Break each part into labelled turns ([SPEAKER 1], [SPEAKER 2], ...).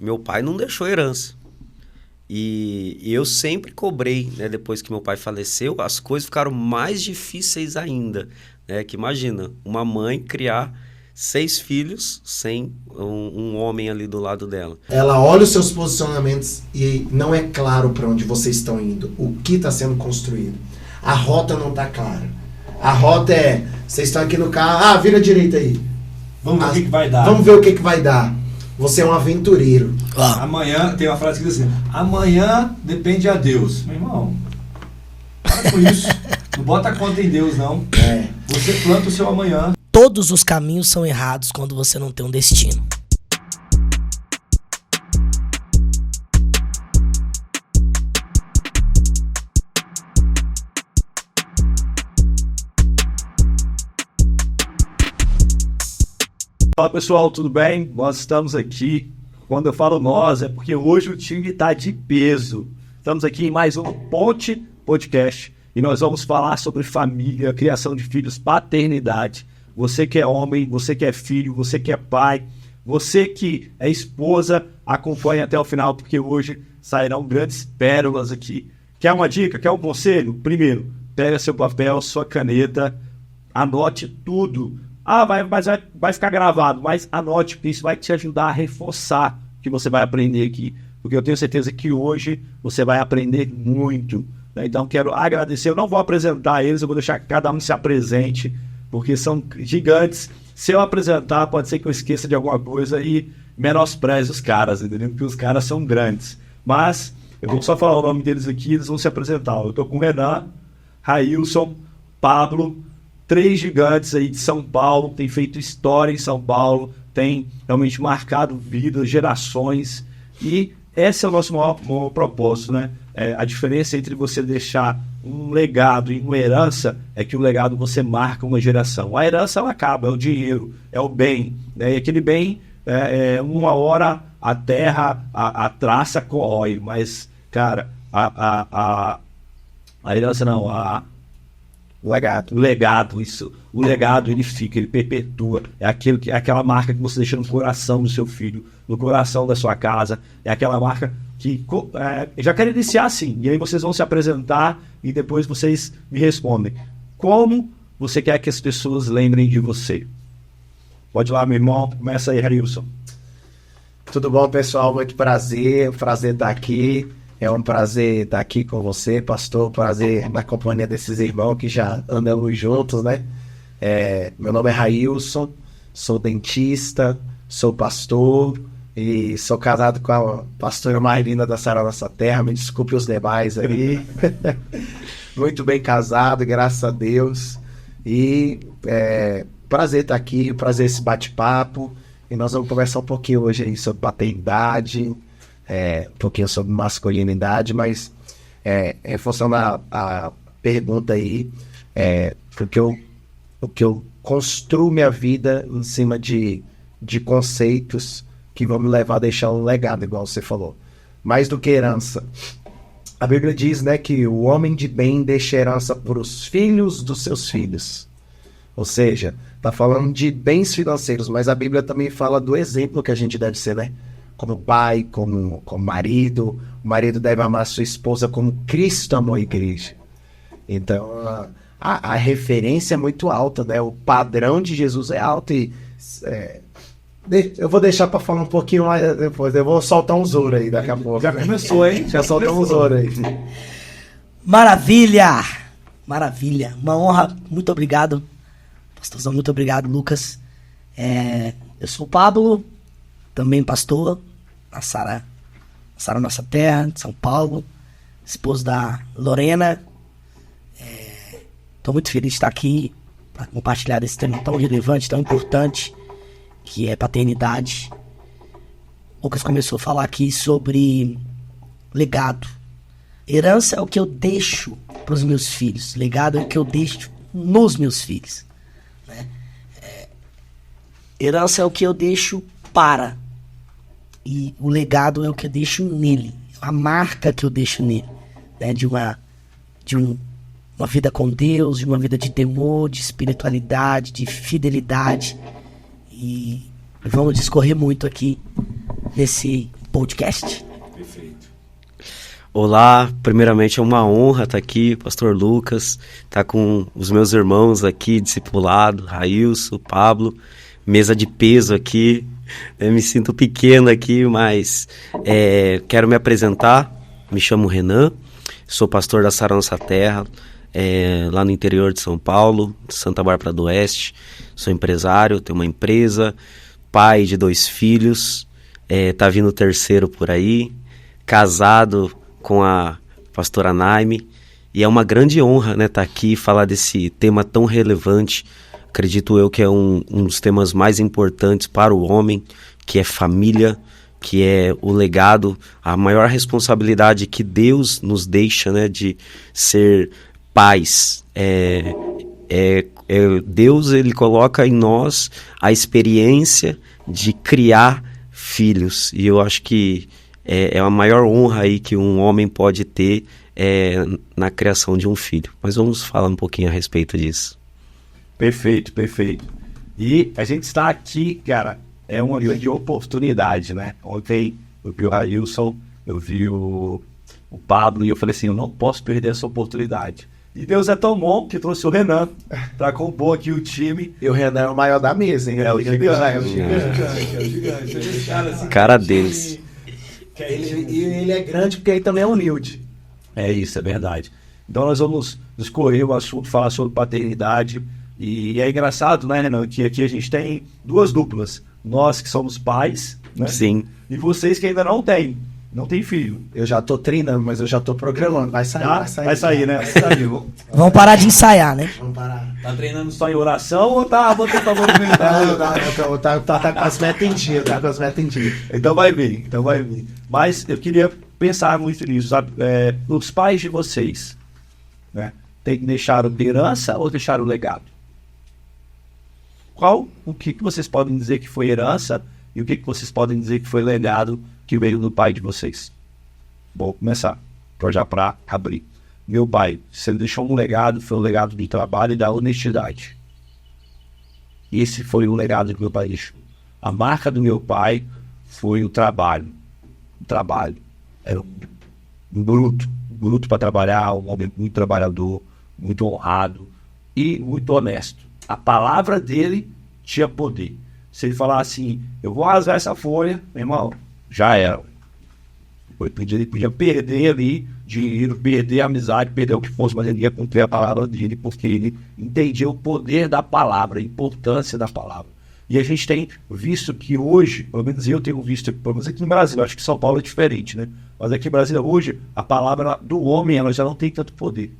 [SPEAKER 1] meu pai não deixou herança. E eu sempre cobrei, né? Depois que meu pai faleceu, as coisas ficaram mais difíceis ainda, né? Que imagina, uma mãe criar 6 filhos sem um homem ali do lado dela.
[SPEAKER 2] Ela olha os seus posicionamentos e não é claro para onde vocês estão indo, o que está sendo construído. A rota não está clara. A rota é, vocês estão aqui no carro, vira à direita aí.
[SPEAKER 3] Vamos ver o que vai dar.
[SPEAKER 2] Vamos ver o que vai dar. Você é um aventureiro.
[SPEAKER 3] Amanhã, tem uma frase que diz assim, amanhã depende a Deus. Meu irmão, para com isso. Não bota a conta em Deus, não. Você planta o seu amanhã.
[SPEAKER 4] Todos os caminhos são errados quando você não tem um destino.
[SPEAKER 3] Fala pessoal, tudo bem? Nós estamos aqui. Quando eu falo nós, é porque hoje o time está de peso. Estamos aqui em mais um Ponte Podcast e nós vamos falar sobre família, criação de filhos, paternidade. Você que é homem, você que é filho, você que é pai, você que é esposa, acompanhe até o final, porque hoje sairão grandes pérolas aqui. Quer uma dica? Quer um conselho? Primeiro, pega seu papel, sua caneta, anote tudo. Vai ficar gravado, mas anote, porque isso vai te ajudar a reforçar o que você vai aprender aqui. Porque eu tenho certeza que hoje você vai aprender muito. Né? Então, quero agradecer. Eu não vou apresentar eles, eu vou deixar que cada um se apresente, porque são gigantes. Se eu apresentar, pode ser que eu esqueça de alguma coisa e menospreze os caras, entendeu? Porque os caras são grandes. Mas eu vou só falar o nome deles aqui, eles vão se apresentar. Eu estou com o Renan, Railson, Pablo, 3 gigantes aí de São Paulo, tem feito história em São Paulo, tem realmente marcado vidas, gerações, e esse é o nosso maior propósito, né? A diferença entre você deixar um legado e uma herança é que o legado você marca uma geração. A herança ela acaba, é o dinheiro, é o bem, né? E aquele bem, uma hora a terra, a traça corrói, mas, cara, a herança não, o legado, isso. O legado, ele fica, ele perpetua. É aquela marca que você deixa no coração do seu filho, no coração da sua casa. É aquela marca que... já quero iniciar assim. E aí vocês vão se apresentar e depois vocês me respondem. Como você quer que as pessoas lembrem de você? Pode ir lá, meu irmão. Começa aí, Harilson.
[SPEAKER 2] Tudo bom, pessoal? Muito prazer. Prazer estar aqui. É um prazer estar aqui com você, pastor. Prazer na companhia desses irmãos que já andamos juntos, né? Meu nome é Railson, sou dentista, sou pastor e sou casado com a pastora mais linda da Sarau Nossa Terra. Me desculpe os demais aí. Muito bem casado, graças a Deus. E prazer estar aqui, prazer esse bate-papo. E nós vamos conversar um pouquinho hoje aí sobre paternidade, um pouquinho sobre masculinidade, mas em função da pergunta aí, porque eu construo minha vida em cima de conceitos que vão me levar a deixar um legado, igual você falou. Mais do que herança. A Bíblia diz, né, que o homem de bem deixa herança para os filhos dos seus filhos. Ou seja, está falando de bens financeiros, mas a Bíblia também fala do exemplo que a gente deve ser, né? Como pai, como marido. O marido deve amar a sua esposa como Cristo amou a igreja. Então, a referência é muito alta, né? O padrão de Jesus é alto e... eu vou deixar para falar um pouquinho mais depois. Eu vou soltar um Zoro aí daqui a pouco.
[SPEAKER 3] Já começou, hein?
[SPEAKER 2] Já soltou um Zoro aí.
[SPEAKER 4] Maravilha! Maravilha! Uma honra. Muito obrigado, pastorzão. Muito obrigado, Lucas. Eu sou o Pablo, também pastor, na Sarau Nossa Terra, de São Paulo, esposo da Lorena. Estou muito feliz de estar aqui para compartilhar desse tema tão relevante, tão importante, que é paternidade. O Lucas começou a falar aqui sobre legado. Herança é o que eu deixo para os meus filhos. Legado é o que eu deixo nos meus filhos. Né? Herança é o que eu deixo para. E o legado é o que eu deixo nele. A marca que eu deixo nele. Né? De uma vida com Deus, de uma vida de temor, de espiritualidade, de fidelidade. E vamos discorrer muito aqui nesse podcast.
[SPEAKER 1] Olá, primeiramente é uma honra estar aqui, Pastor Lucas, estar com os meus irmãos aqui, discipulado, Railson, Pablo, mesa de peso aqui. Eu me sinto pequeno aqui, mas quero me apresentar. Me chamo Renan, sou pastor da Sara Nossa Terra, lá no interior de São Paulo, Santa Bárbara do Oeste. Sou empresário, tenho uma empresa, pai de 2 filhos, tá vindo o 3º por aí, casado com a pastora Naime, e é uma grande honra, né, estar aqui e falar desse tema tão relevante. Acredito eu que é um dos temas mais importantes para o homem, que é família, que é o legado, a maior responsabilidade que Deus nos deixa, né, de ser pais. Deus, ele coloca em nós a experiência de criar filhos, e eu acho que é a maior honra aí que um homem pode ter na criação de um filho. Mas vamos falar um pouquinho a respeito disso.
[SPEAKER 3] Perfeito. E a gente está aqui, cara, é uma grande oportunidade, né? Ontem eu vi o Railson, eu vi o Pablo, e eu falei assim, eu não posso perder essa oportunidade. E Deus é tão bom que trouxe o Renan para compor aqui o time.
[SPEAKER 2] E o Renan é o maior da mesa, hein?
[SPEAKER 3] É o gigante.
[SPEAKER 2] É o gigante.
[SPEAKER 1] Cara deles.
[SPEAKER 2] Ele é grande porque ele também é humilde.
[SPEAKER 3] É isso, é verdade. Então nós vamos escolher o assunto, falar sobre paternidade. E é engraçado, né, Renan, que aqui a gente tem 2 duplas. Nós que somos pais, né?
[SPEAKER 1] Sim.
[SPEAKER 3] E vocês que ainda não têm filho.
[SPEAKER 2] Eu já tô treinando, mas eu já tô programando. Vai sair,
[SPEAKER 3] Vai sair, né? Vai sair.
[SPEAKER 4] Vamos parar de ensaiar, né?
[SPEAKER 2] Vamos parar.
[SPEAKER 3] Tá treinando só em oração ou tá botando pra movimentar?
[SPEAKER 2] Tá com as metas entendidas,
[SPEAKER 3] Então vai vir. Mas eu queria pensar muito nisso, sabe? Os pais de vocês, né? Tem que deixar herança ou deixar o legado? O que vocês podem dizer que foi herança e o que vocês podem dizer que foi legado que veio do pai de vocês? Vou começar, já para abrir. Meu pai, se ele deixou um legado, foi o legado do trabalho e da honestidade. Esse foi o legado que meu pai deixou. A marca do meu pai foi o trabalho. O trabalho. Era um bruto para trabalhar, um homem muito trabalhador, muito honrado e muito honesto. A palavra dele tinha poder. Se ele falar assim, eu vou rasgar essa folha, meu irmão, já era. Ele podia perder ali dinheiro, perder a amizade, perder o que fosse, mas ele ia cumprir a palavra dele, porque ele entendia o poder da palavra, a importância da palavra. E a gente tem visto que hoje, pelo menos eu tenho visto, pelo menos aqui no Brasil, acho que São Paulo é diferente, né? Mas aqui no Brasil hoje, a palavra do homem, ela já não tem tanto poder.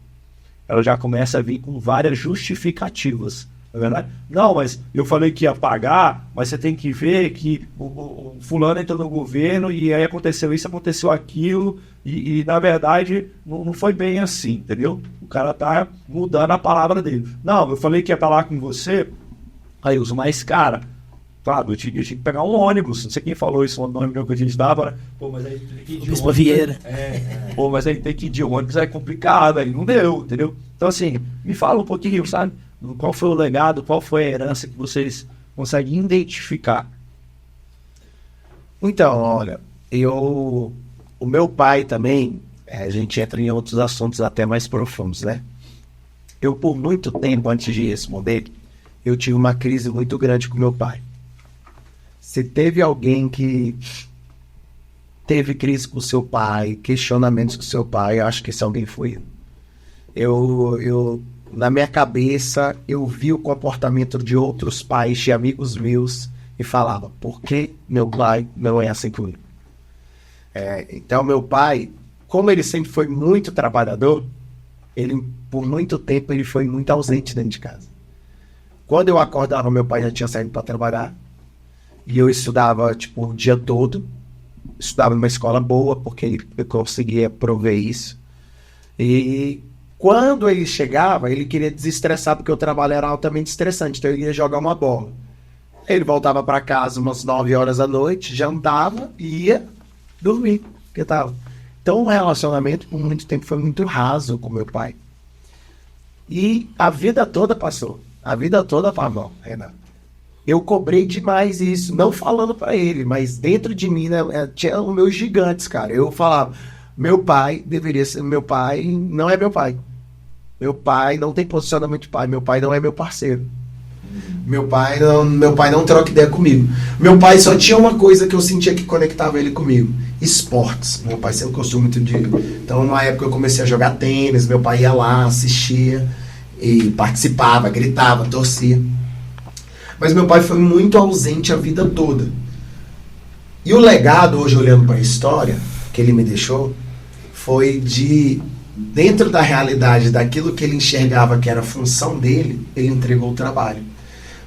[SPEAKER 3] Ela já começa a vir com várias justificativas. Não é verdade? Não, mas eu falei que ia pagar, mas você tem que ver que o fulano entrou no governo e aí aconteceu isso, aconteceu aquilo, e na verdade não foi bem assim, entendeu? O cara tá mudando a palavra dele. Não, eu falei que ia falar com você, aí uso mais cara. Claro, eu tinha que pegar um ônibus, não sei quem falou isso, o nome que a gente dava, né? Pô, mas aí tem que ir de
[SPEAKER 4] Bispo Vieira.
[SPEAKER 3] Pô, mas aí tem que ir de ônibus, é complicado, aí não deu, entendeu? Então assim, me fala um pouquinho, sabe? Qual foi o legado, qual foi a herança que vocês conseguem identificar?
[SPEAKER 2] Então, olha, o meu pai também, a gente entra em outros assuntos até mais profundos, né? Eu, por muito tempo, antes de responder, eu tive uma crise muito grande com meu pai. Se teve alguém que teve crise com seu pai, questionamentos com seu pai, eu acho que esse alguém foi eu. Na minha cabeça, eu vi o comportamento de outros pais, de amigos meus, e falava, por que meu pai não é assim comigo? Então, meu pai, como ele sempre foi muito trabalhador, ele, por muito tempo, ele foi muito ausente dentro de casa. Quando eu acordava, meu pai já tinha saído para trabalhar, e eu estudava, o dia todo, estudava numa escola boa, porque ele conseguia prover isso, e quando ele chegava, ele queria desestressar, porque o trabalho era altamente estressante, então ele ia jogar uma bola. Ele voltava para casa umas 9 horas da noite, jantava e ia dormir. Então o relacionamento por muito tempo foi muito raso com meu pai. E a vida toda passou. A vida toda passou, Renan. eu cobrei demais isso, não falando pra ele, mas dentro de mim, né, tinha os meus gigantes, cara. Eu falava, meu pai deveria ser meu pai, não é meu pai. Meu pai não tem posicionamento de pai, meu pai não é meu parceiro. Meu pai não troca ideia comigo. Meu pai só tinha uma coisa que eu sentia que conectava ele comigo: esportes. Meu pai sempre gostou muito de... Então, numa época eu comecei a jogar tênis, meu pai ia lá, assistia e participava, gritava, torcia. Mas meu pai foi muito ausente a vida toda. E o legado, hoje olhando para a história, que ele me deixou, foi de, dentro da realidade daquilo que ele enxergava que era a função dele, ele entregou o trabalho.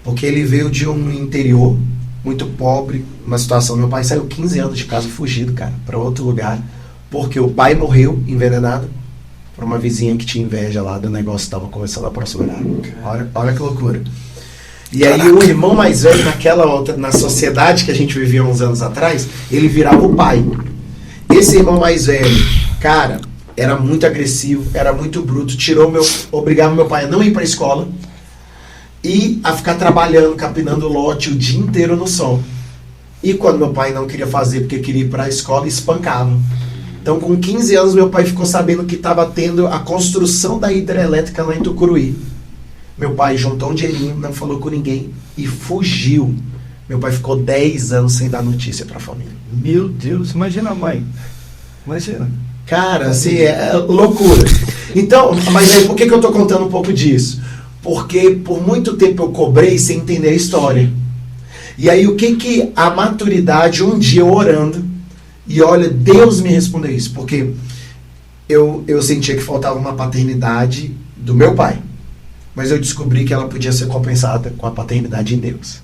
[SPEAKER 2] Porque ele veio de um interior muito pobre, uma situação. Meu pai saiu 15 anos de casa fugido, cara, para outro lugar, porque o pai morreu envenenado por uma vizinha que tinha inveja lá do negócio que estava começando a prosperar. Olha que loucura. E aí o irmão mais velho, na sociedade que a gente vivia uns anos atrás, ele virava o pai. Esse irmão mais velho, cara, era muito agressivo, era muito bruto, obrigava meu pai a não ir para a escola e a ficar trabalhando, capinando lote o dia inteiro no sol. E quando meu pai não queria fazer porque queria ir para a escola, espancava. Então, com 15 anos, meu pai ficou sabendo que estava tendo a construção da hidrelétrica lá em Tucuruí. Meu pai juntou um dinheirinho, não falou com ninguém e fugiu. Meu pai ficou 10 anos sem dar notícia para a família.
[SPEAKER 3] Meu Deus, imagina a mãe. Imagina.
[SPEAKER 2] Cara, assim, é loucura. Então, mas aí por que eu estou contando um pouco disso? Porque por muito tempo eu cobrei sem entender a história. E aí o que a maturidade, um dia orando, e olha, Deus me respondeu isso, porque eu sentia que faltava uma paternidade do meu pai. Mas eu descobri que ela podia ser compensada com a paternidade em Deus.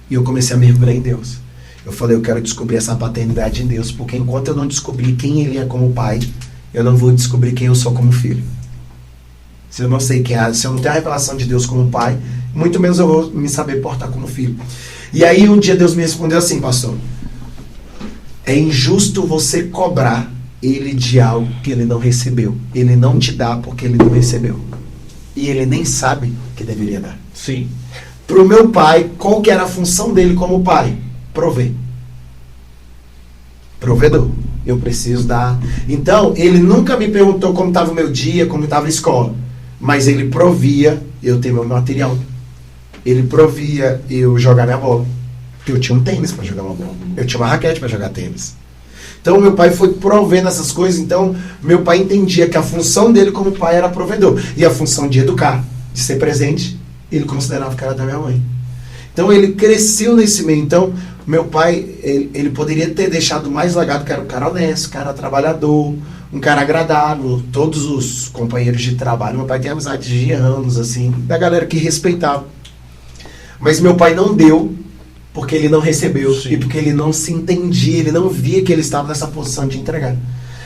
[SPEAKER 2] E eu comecei a mergulhar em Deus. Eu falei, eu quero descobrir essa paternidade em Deus, porque enquanto eu não descobrir quem Ele é como pai, eu não vou descobrir quem eu sou como filho. Se eu não sei quem é, se eu não tenho a revelação de Deus como pai, muito menos eu vou me saber portar como filho. E aí um dia Deus me respondeu assim, pastor: é injusto você cobrar Ele de algo que Ele não recebeu. Ele não te dá porque Ele não recebeu. E Ele nem sabe que deveria dar.
[SPEAKER 3] Sim.
[SPEAKER 2] Para o meu pai, qual que era a função dele como pai? Prover. Provedor. Eu preciso dar. Então, ele nunca me perguntou como estava o meu dia, como estava a escola. Mas ele provia eu ter meu material. Ele provia eu jogar minha bola. Porque eu tinha um tênis para jogar uma bola. Eu tinha uma raquete para jogar tênis. Então, meu pai foi provendo essas coisas. Então, meu pai entendia que a função dele como pai era provedor. E a função de educar, de ser presente, ele considerava que era da minha mãe. Então, ele cresceu nesse meio. Então, meu pai, ele poderia ter deixado mais legado, que era um cara honesto, um cara trabalhador, um cara agradável. Todos os companheiros de trabalho, meu pai tem amizade de anos, assim, da galera que respeitava. Mas meu pai não deu, porque ele não recebeu. Sim. E porque ele não se entendia, ele não via que ele estava nessa posição de entregar.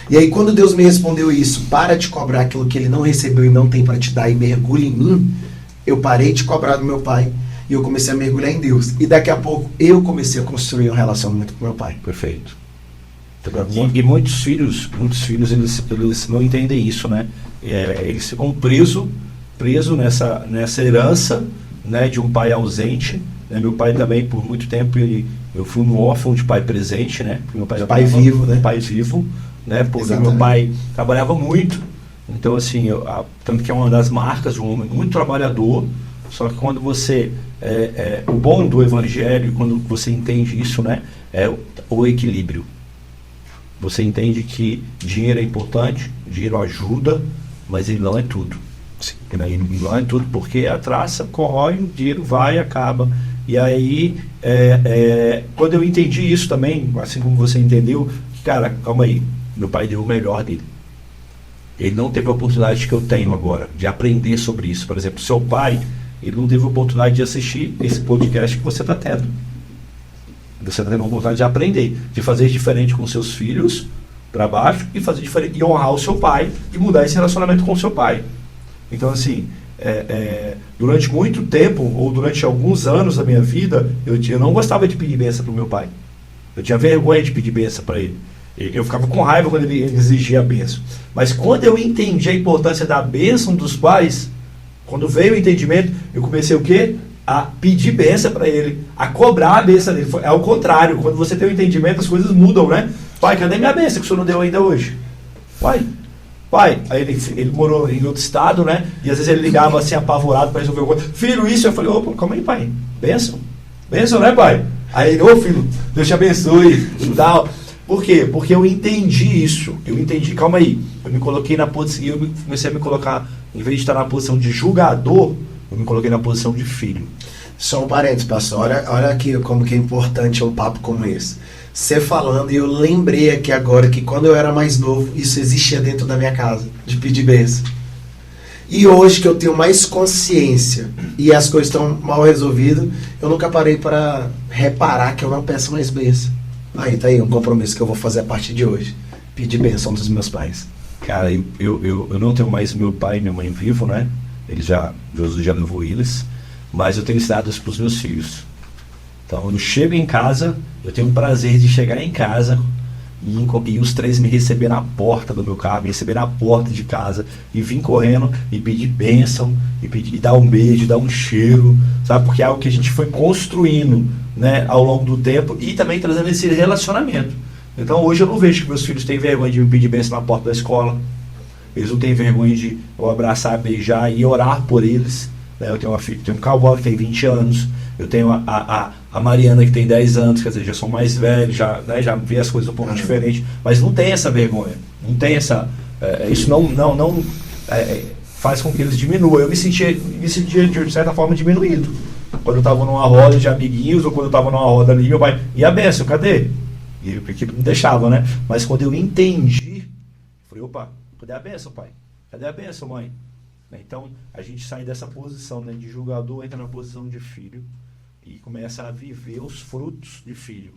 [SPEAKER 2] E aí, quando Deus me respondeu isso, para de cobrar aquilo que ele não recebeu e não tem para te dar e mergulha em mim, eu parei de cobrar do meu pai e eu comecei a mergulhar em Deus. E daqui a pouco eu comecei a construir um relacionamento com meu pai.
[SPEAKER 3] Perfeito. E muitos filhos eles não entendem isso, né? Eles ficam presos nessa herança, né, de um pai ausente. Né? Meu pai também, por muito tempo, eu fui um órfão de pai presente, né? Meu pai
[SPEAKER 2] vivo, né?
[SPEAKER 3] Pai vivo, né? Porque meu pai trabalhava muito. Então, assim, tanto que é uma das marcas de um homem muito trabalhador. Só que quando você... o bom do evangelho, quando você entende isso, né? É o equilíbrio. Você entende que dinheiro é importante, dinheiro ajuda, mas ele não é tudo. Sim. Ele não é tudo, porque a traça corrói, o dinheiro vai e acaba. E aí, quando eu entendi isso também, assim como você entendeu, cara, calma aí, meu pai deu o melhor dele. Ele não teve a oportunidade que eu tenho agora, de aprender sobre isso. Por exemplo, seu pai, ele não teve a oportunidade de assistir esse podcast que você está tendo. Você está tendo a oportunidade de aprender, de fazer diferente com seus filhos, para baixo, e fazer diferente, e honrar o seu pai, e mudar esse relacionamento com o seu pai. Então, assim, durante muito tempo, ou durante alguns anos da minha vida, eu não gostava de pedir bênção para o meu pai. Eu tinha vergonha de pedir bênção para ele. Eu ficava com raiva quando ele exigia a bênção. Mas quando eu entendi a importância da bênção dos pais, quando veio o entendimento, eu comecei o quê? a pedir bênção para ele, a cobrar a bênção dele. É o contrário, quando você tem o entendimento, as coisas mudam, né? Pai, cadê minha bênção que o senhor não deu ainda hoje? Pai, aí ele morou em outro estado, né? E às vezes ele ligava assim, apavorado para resolver alguma coisa. Filho, isso. Eu falei, opa, calma aí, pai. Bênção, né, pai? Aí ele, filho, Deus te abençoe e tal. Por quê? Porque eu entendi isso. Calma aí. Eu me coloquei na posição, eu comecei a me colocar, em vez de estar na posição de julgador, eu me coloquei na posição de filho.
[SPEAKER 2] Só um parênteses, pastor. Olha aqui como que é importante um papo como esse. Você falando, e eu lembrei aqui agora que quando eu era mais novo, isso existia dentro da minha casa, de pedir bênção. E hoje que eu tenho mais consciência e as coisas estão mal resolvidas, eu nunca parei para reparar que eu não peço mais bênção. Aí tá aí um compromisso que eu vou fazer a partir de hoje. Pedir bênção dos meus pais.
[SPEAKER 3] Cara, eu não tenho mais meu pai e minha mãe vivo, né? Jesus já levou eles, mas eu tenho ensinado isso para os meus filhos. Então, eu chego em casa, eu tenho o prazer de chegar em casa e os três me receber na porta do meu carro, me receber na porta de casa e vir correndo e pedir bênção, e dar um beijo, dar um cheiro, sabe? Porque é algo que a gente foi construindo, né, ao longo do tempo e também trazendo esse relacionamento. Então, hoje eu não vejo que meus filhos têm vergonha de me pedir bênção na porta da escola. Eles não têm vergonha de eu abraçar, beijar e orar por eles. Eu tenho uma filha, tenho um cowboy que tem 20 anos, eu tenho a Mariana que tem 10 anos, quer dizer, já são mais velhos, já vê as coisas um pouco diferente, mas não tem essa vergonha, não tem essa... isso não faz com que eles diminuam. Eu me sentia de certa forma diminuído. Quando eu estava numa roda de amiguinhos, ou quando eu estava numa roda ali, meu pai, e a bênção, cadê? E porque não deixava, né? Mas quando eu entendi, falei, opa, cadê a bênção, pai? Cadê a bênção, mãe? Então, a gente sai dessa posição, né, de julgador, entra na posição de filho e começa a viver os frutos de filho.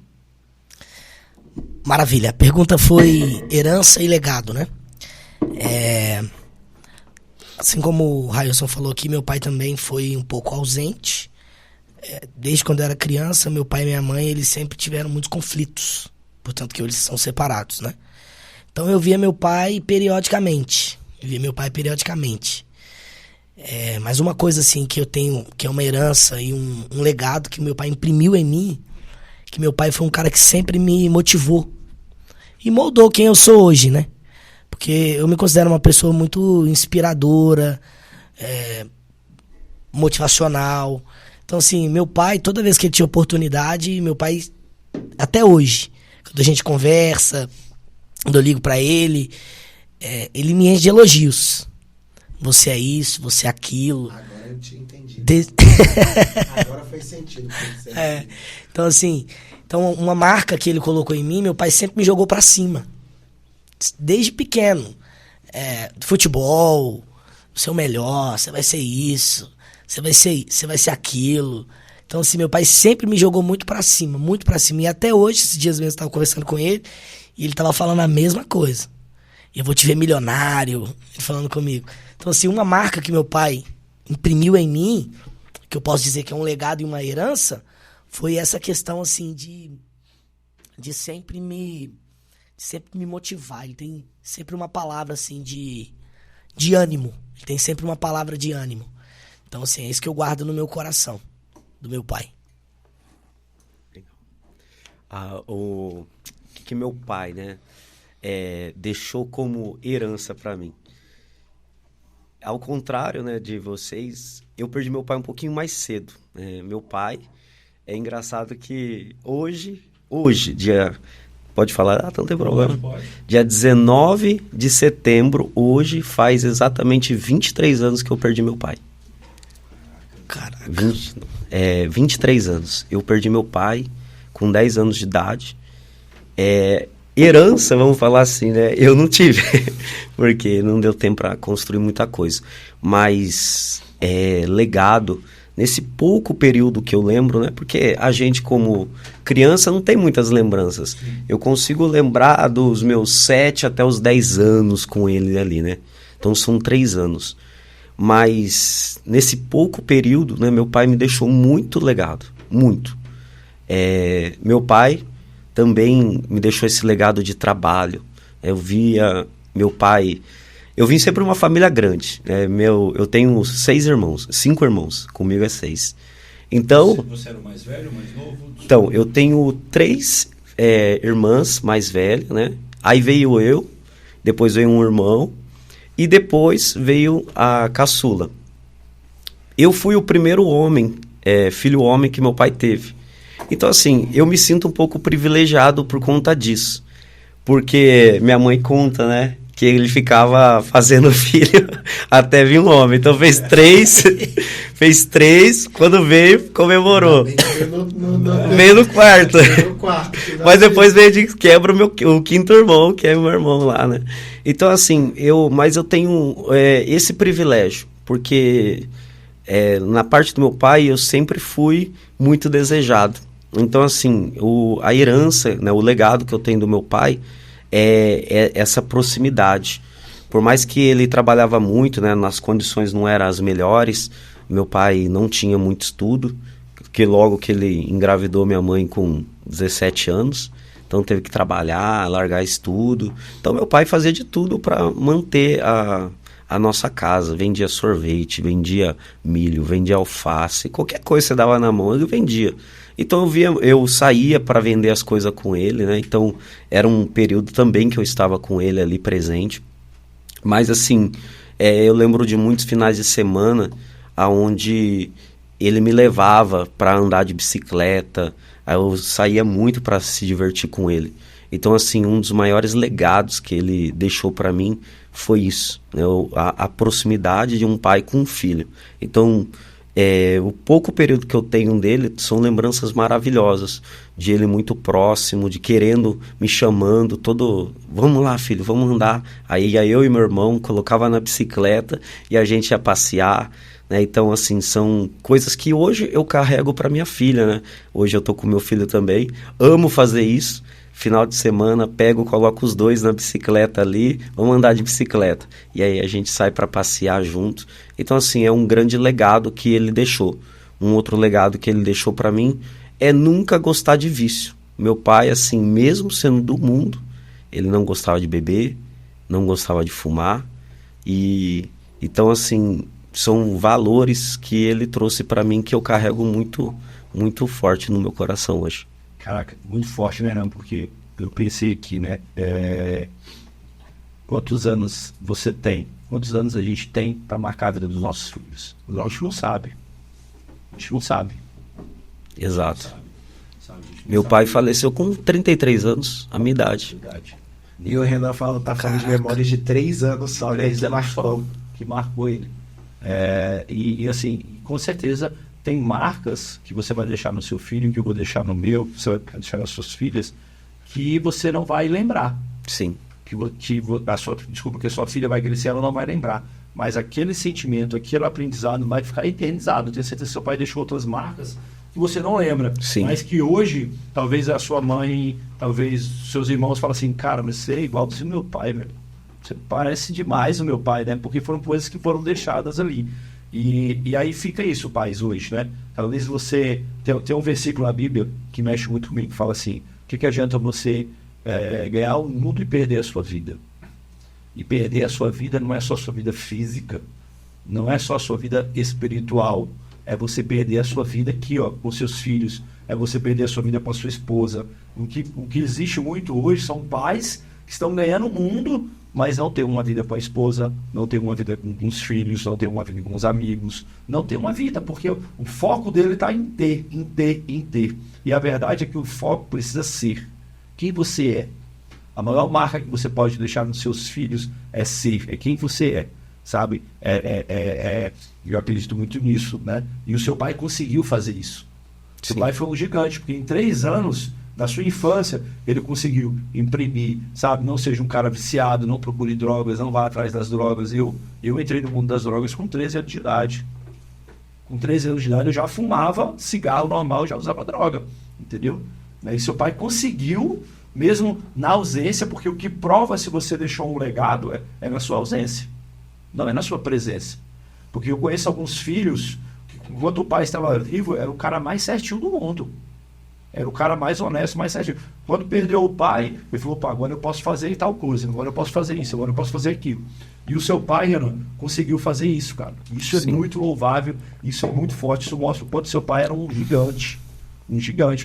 [SPEAKER 4] Maravilha. A pergunta foi herança e legado, né? Assim como o Railson falou aqui, meu pai também foi um pouco ausente. Desde quando eu era criança, meu pai e minha mãe, eles sempre tiveram muitos conflitos. Portanto, que eles são separados, né? Então, eu via meu pai periodicamente. Mas uma coisa assim que eu tenho, que é uma herança e um legado que meu pai imprimiu em mim, que meu pai foi um cara que sempre me motivou e moldou quem eu sou hoje, né? Porque eu me considero uma pessoa muito inspiradora, motivacional. Então assim, meu pai, toda vez que ele tinha oportunidade, meu pai, até hoje, quando a gente conversa, quando eu ligo pra ele, ele me enche de elogios. Você é isso, você é aquilo.
[SPEAKER 2] Agora eu te entendi. Agora faz sentido.
[SPEAKER 4] Então, assim, uma marca que ele colocou em mim, meu pai sempre me jogou pra cima. Desde pequeno. Futebol, você é o melhor, você vai ser isso, você vai ser aquilo. Então, assim, meu pai sempre me jogou muito pra cima. E até hoje, esses dias mesmo, eu estava conversando com ele, e ele estava falando a mesma coisa. Eu vou te ver milionário, ele falando comigo. Então, assim, uma marca que meu pai imprimiu em mim, que eu posso dizer que é um legado e uma herança, foi essa questão, assim, de sempre me motivar. Ele tem sempre uma palavra, assim, de ânimo. Ele tem sempre uma palavra de ânimo. Então, assim, é isso que eu guardo no meu coração, do meu pai.
[SPEAKER 1] O que meu pai, né, deixou como herança para mim. Ao contrário, né, de vocês, eu perdi meu pai um pouquinho mais cedo. Meu pai, é engraçado que hoje, dia... Pode falar? Não tem problema. Pode. Dia 19 de setembro, hoje, faz exatamente 23 anos que eu perdi meu pai.
[SPEAKER 4] Caraca.
[SPEAKER 1] 23 anos. Eu perdi meu pai com 10 anos de idade. Herança, vamos falar assim, né? Eu não tive, porque não deu tempo para construir muita coisa. Mas legado, nesse pouco período que eu lembro, né? Porque a gente, como criança, não tem muitas lembranças. Eu consigo lembrar dos meus 7 até os 10 anos com ele ali, né? Então são 3 anos. Mas nesse pouco período, né? Meu pai me deixou muito legado, muito. Meu pai também me deixou esse legado de trabalho. Eu via meu pai... Eu vim sempre de uma família grande. Eu tenho 5 irmãos. Comigo é 6. Então,
[SPEAKER 3] Você era o mais velho, o mais novo?
[SPEAKER 1] então eu tenho 3 irmãs mais velhas, né? Aí veio eu, depois veio um irmão e depois veio a caçula. Eu fui o primeiro homem, filho homem que meu pai teve. Então, assim, eu me sinto um pouco privilegiado por conta disso. Porque minha mãe conta, né? Que ele ficava fazendo filho até vir um homem. Então fez 3, fez 3, quando veio, comemorou. Veio no quarto. Mas depois veio de quebra o 5º irmão, que é meu irmão lá, né? Então, assim, mas eu tenho esse privilégio, porque na parte do meu pai eu sempre fui muito desejado. Então, assim, a herança, né, o legado que eu tenho do meu pai é essa proximidade. Por mais que ele trabalhava muito, né, nas condições não eram as melhores, meu pai não tinha muito estudo, porque logo que ele engravidou minha mãe com 17 anos, então teve que trabalhar, largar estudo. Então, meu pai fazia de tudo para manter a nossa casa. Vendia sorvete, vendia milho, vendia alface, qualquer coisa que você dava na mão, ele vendia. Então eu saía para vender as coisas com ele, né? Então era um período também que eu estava com ele ali presente. Mas assim, eu lembro de muitos finais de semana onde ele me levava para andar de bicicleta. Aí eu saía muito para se divertir com ele. Então, assim, um dos maiores legados que ele deixou para mim foi isso, né? A proximidade de um pai com um filho. Então, o pouco período que eu tenho dele são lembranças maravilhosas, de ele muito próximo, de querendo, me chamando, vamos lá, filho, vamos andar. Aí eu e meu irmão colocava na bicicleta e a gente ia passear, né? Então, assim, são coisas que hoje eu carrego para minha filha, né? Hoje eu tô com meu filho também, amo fazer isso. Final de semana, coloco os 2 na bicicleta ali, vamos andar de bicicleta. E aí a gente sai para passear junto. Então, assim, é um grande legado que ele deixou. Um outro legado que ele deixou para mim é nunca gostar de vício. Meu pai, assim, mesmo sendo do mundo, ele não gostava de beber, não gostava de fumar. Então, assim, são valores que ele trouxe para mim que eu carrego muito, muito forte no meu coração hoje.
[SPEAKER 3] Caraca, muito forte, né, não? Porque eu pensei aqui, né? Quantos anos você tem? Quantos anos a gente tem para marcar a vida dos nossos filhos? A gente não sabe. A gente não sabe.
[SPEAKER 1] Exato. Meu pai faleceu com 33 anos, a minha idade.
[SPEAKER 2] E o Renan tá falando de memórias de 3 anos só, né? Isso
[SPEAKER 3] que marcou ele. E assim, com certeza tem marcas que você vai deixar no seu filho, que eu vou deixar no meu, que você vai deixar nas suas filhas, que você não vai lembrar.
[SPEAKER 1] Sim.
[SPEAKER 3] Que a sua filha vai crescer, ela não vai lembrar. Mas aquele sentimento, aquele aprendizado vai ficar eternizado. Eu tenho certeza que seu pai deixou outras marcas que você não lembra.
[SPEAKER 1] Sim.
[SPEAKER 3] Mas que hoje, talvez a sua mãe, talvez seus irmãos falem assim, cara, mas você é igual do meu pai, velho. Você parece demais o meu pai, né? Porque foram coisas que foram deixadas ali. E aí fica isso, pais, hoje, né? Talvez você... Tem um versículo na Bíblia que mexe muito comigo, que fala assim, o que adianta você ganhar o mundo e perder a sua vida? E perder a sua vida não é só a sua vida física, não é só a sua vida espiritual, é você perder a sua vida aqui, ó, com seus filhos, é você perder a sua vida com a sua esposa. O que existe muito hoje são pais que estão ganhando o mundo, mas não tem uma vida com a esposa, não tem uma vida com os filhos, não tem uma vida com os amigos, não tem uma vida, porque o foco dele está em ter. E a verdade é que o foco precisa ser quem você é. A maior marca que você pode deixar nos seus filhos é ser, é quem você é, sabe? Eu acredito muito nisso, né? E o seu pai conseguiu fazer isso. Seu pai foi um gigante, porque em 3 anos... Na sua infância, ele conseguiu imprimir, sabe? Não seja um cara viciado, não procure drogas, não vá atrás das drogas. Eu entrei no mundo das drogas com 13 anos de idade. Com 13 anos de idade eu já fumava cigarro normal, já usava droga, entendeu? E seu pai conseguiu, mesmo na ausência, porque o que prova se você deixou um legado é na sua ausência, não é na sua presença. Porque eu conheço alguns filhos que, enquanto o pai estava vivo, era o cara mais certinho do mundo. Era o cara mais honesto, mais certinho. Quando perdeu o pai, ele falou, pá, agora eu posso fazer tal coisa, agora eu posso fazer isso, agora eu posso fazer aquilo. E o seu pai, Renan, conseguiu fazer isso, cara. Isso é muito louvável, isso é muito forte, isso mostra o quanto seu pai era um gigante,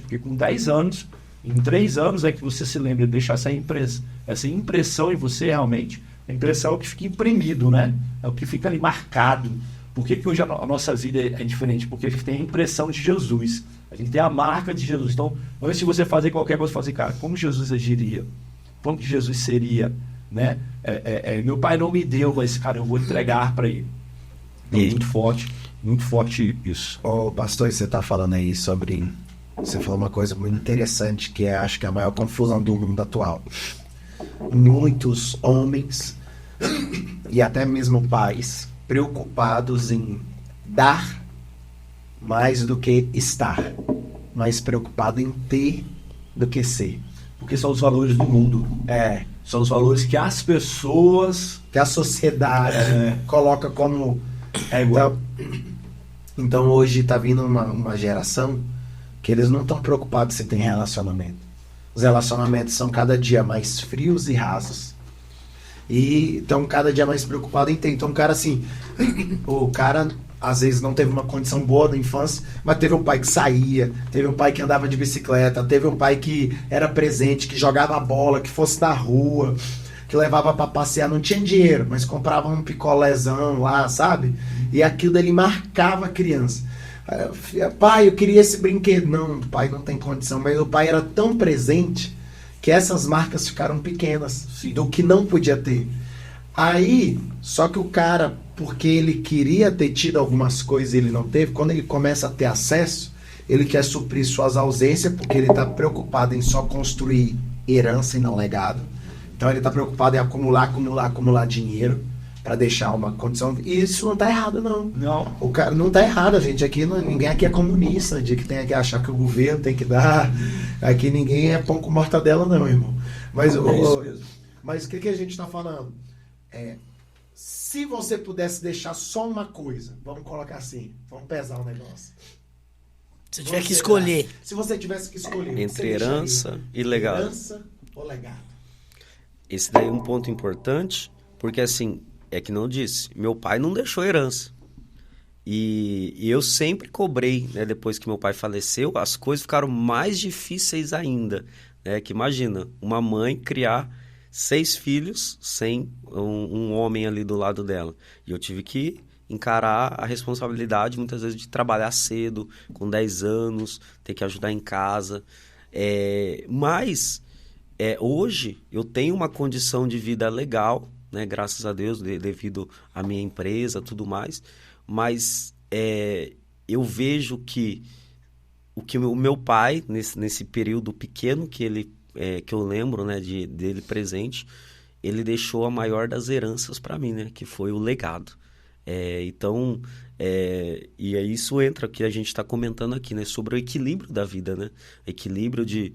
[SPEAKER 3] porque com 10 anos, em 3 anos é que você se lembra de deixar essa impressão em você realmente. A impressão é o que fica imprimido, né? É o que fica ali marcado. Por que hoje a nossa vida é diferente? Porque a gente tem a impressão de Jesus. A gente tem a marca de Jesus. Então, antes de você fazer qualquer coisa, fazer, cara, como Jesus agiria? Como que Jesus seria? Né? Meu pai não me deu, mas, cara, eu vou entregar para ele. Então, muito forte isso.
[SPEAKER 2] Ô, pastor, você está falando aí sobre... Você falou uma coisa muito interessante, que acho que é a maior confusão do mundo atual. Muitos homens e até mesmo pais preocupados em dar mais do que estar, mais preocupado em ter do que ser.
[SPEAKER 3] Porque são os valores do mundo. São os valores que as pessoas...
[SPEAKER 2] Que a sociedade coloca como... Então hoje está vindo uma geração que eles não estão preocupados se tem relacionamento. Os relacionamentos são cada dia mais frios e rasos. E estão cada dia mais preocupados em ter. Então, o cara assim, o cara às vezes não teve uma condição boa na infância, mas teve um pai que saía, teve um pai que andava de bicicleta, teve um pai que era presente, que jogava bola, que fosse na rua, que levava para passear, não tinha dinheiro, mas comprava um picolézão lá, sabe? E aquilo ele marcava a criança. Pai, eu queria esse brinquedo. Não, o pai não tem condição, mas o pai era tão presente que essas marcas ficaram pequenas do que não podia ter. Aí, só que o cara, porque ele queria ter tido algumas coisas e ele não teve, quando ele começa a ter acesso, ele quer suprir suas ausências, porque ele está preocupado em só construir herança e não legado. Então ele está preocupado em acumular dinheiro para deixar uma condição. E isso não está errado, não.
[SPEAKER 3] Não.
[SPEAKER 2] O cara não está errado, gente. Aqui ninguém aqui é comunista, de que tem que achar que o governo tem que dar. Aqui ninguém é pão com mortadela, não, irmão. Mas o que a gente está falando? Se você pudesse deixar só uma coisa, vamos colocar assim, vamos pesar o negócio.
[SPEAKER 4] Se tiver que escolher.
[SPEAKER 2] Se você tivesse que escolher.
[SPEAKER 1] Entre herança e legado.
[SPEAKER 2] Herança ou legado?
[SPEAKER 1] Esse daí é um ponto importante, porque assim, é que não disse, meu pai não deixou herança. E eu sempre cobrei, né, depois que meu pai faleceu, as coisas ficaram mais difíceis ainda. Né? Que imagina, uma mãe criar 6 filhos sem um homem ali do lado dela. E eu tive que encarar a responsabilidade, muitas vezes, de trabalhar cedo, com 10 anos, ter que ajudar em casa. Mas hoje eu tenho uma condição de vida legal, né, graças a Deus, devido à minha empresa, tudo mais, mas eu vejo que o meu pai, nesse período pequeno que eu lembro, né, dele presente, ele deixou a maior das heranças para mim, né, que foi o legado. Então, e aí isso entra que a gente está comentando aqui, né, sobre o equilíbrio da vida, né, equilíbrio de,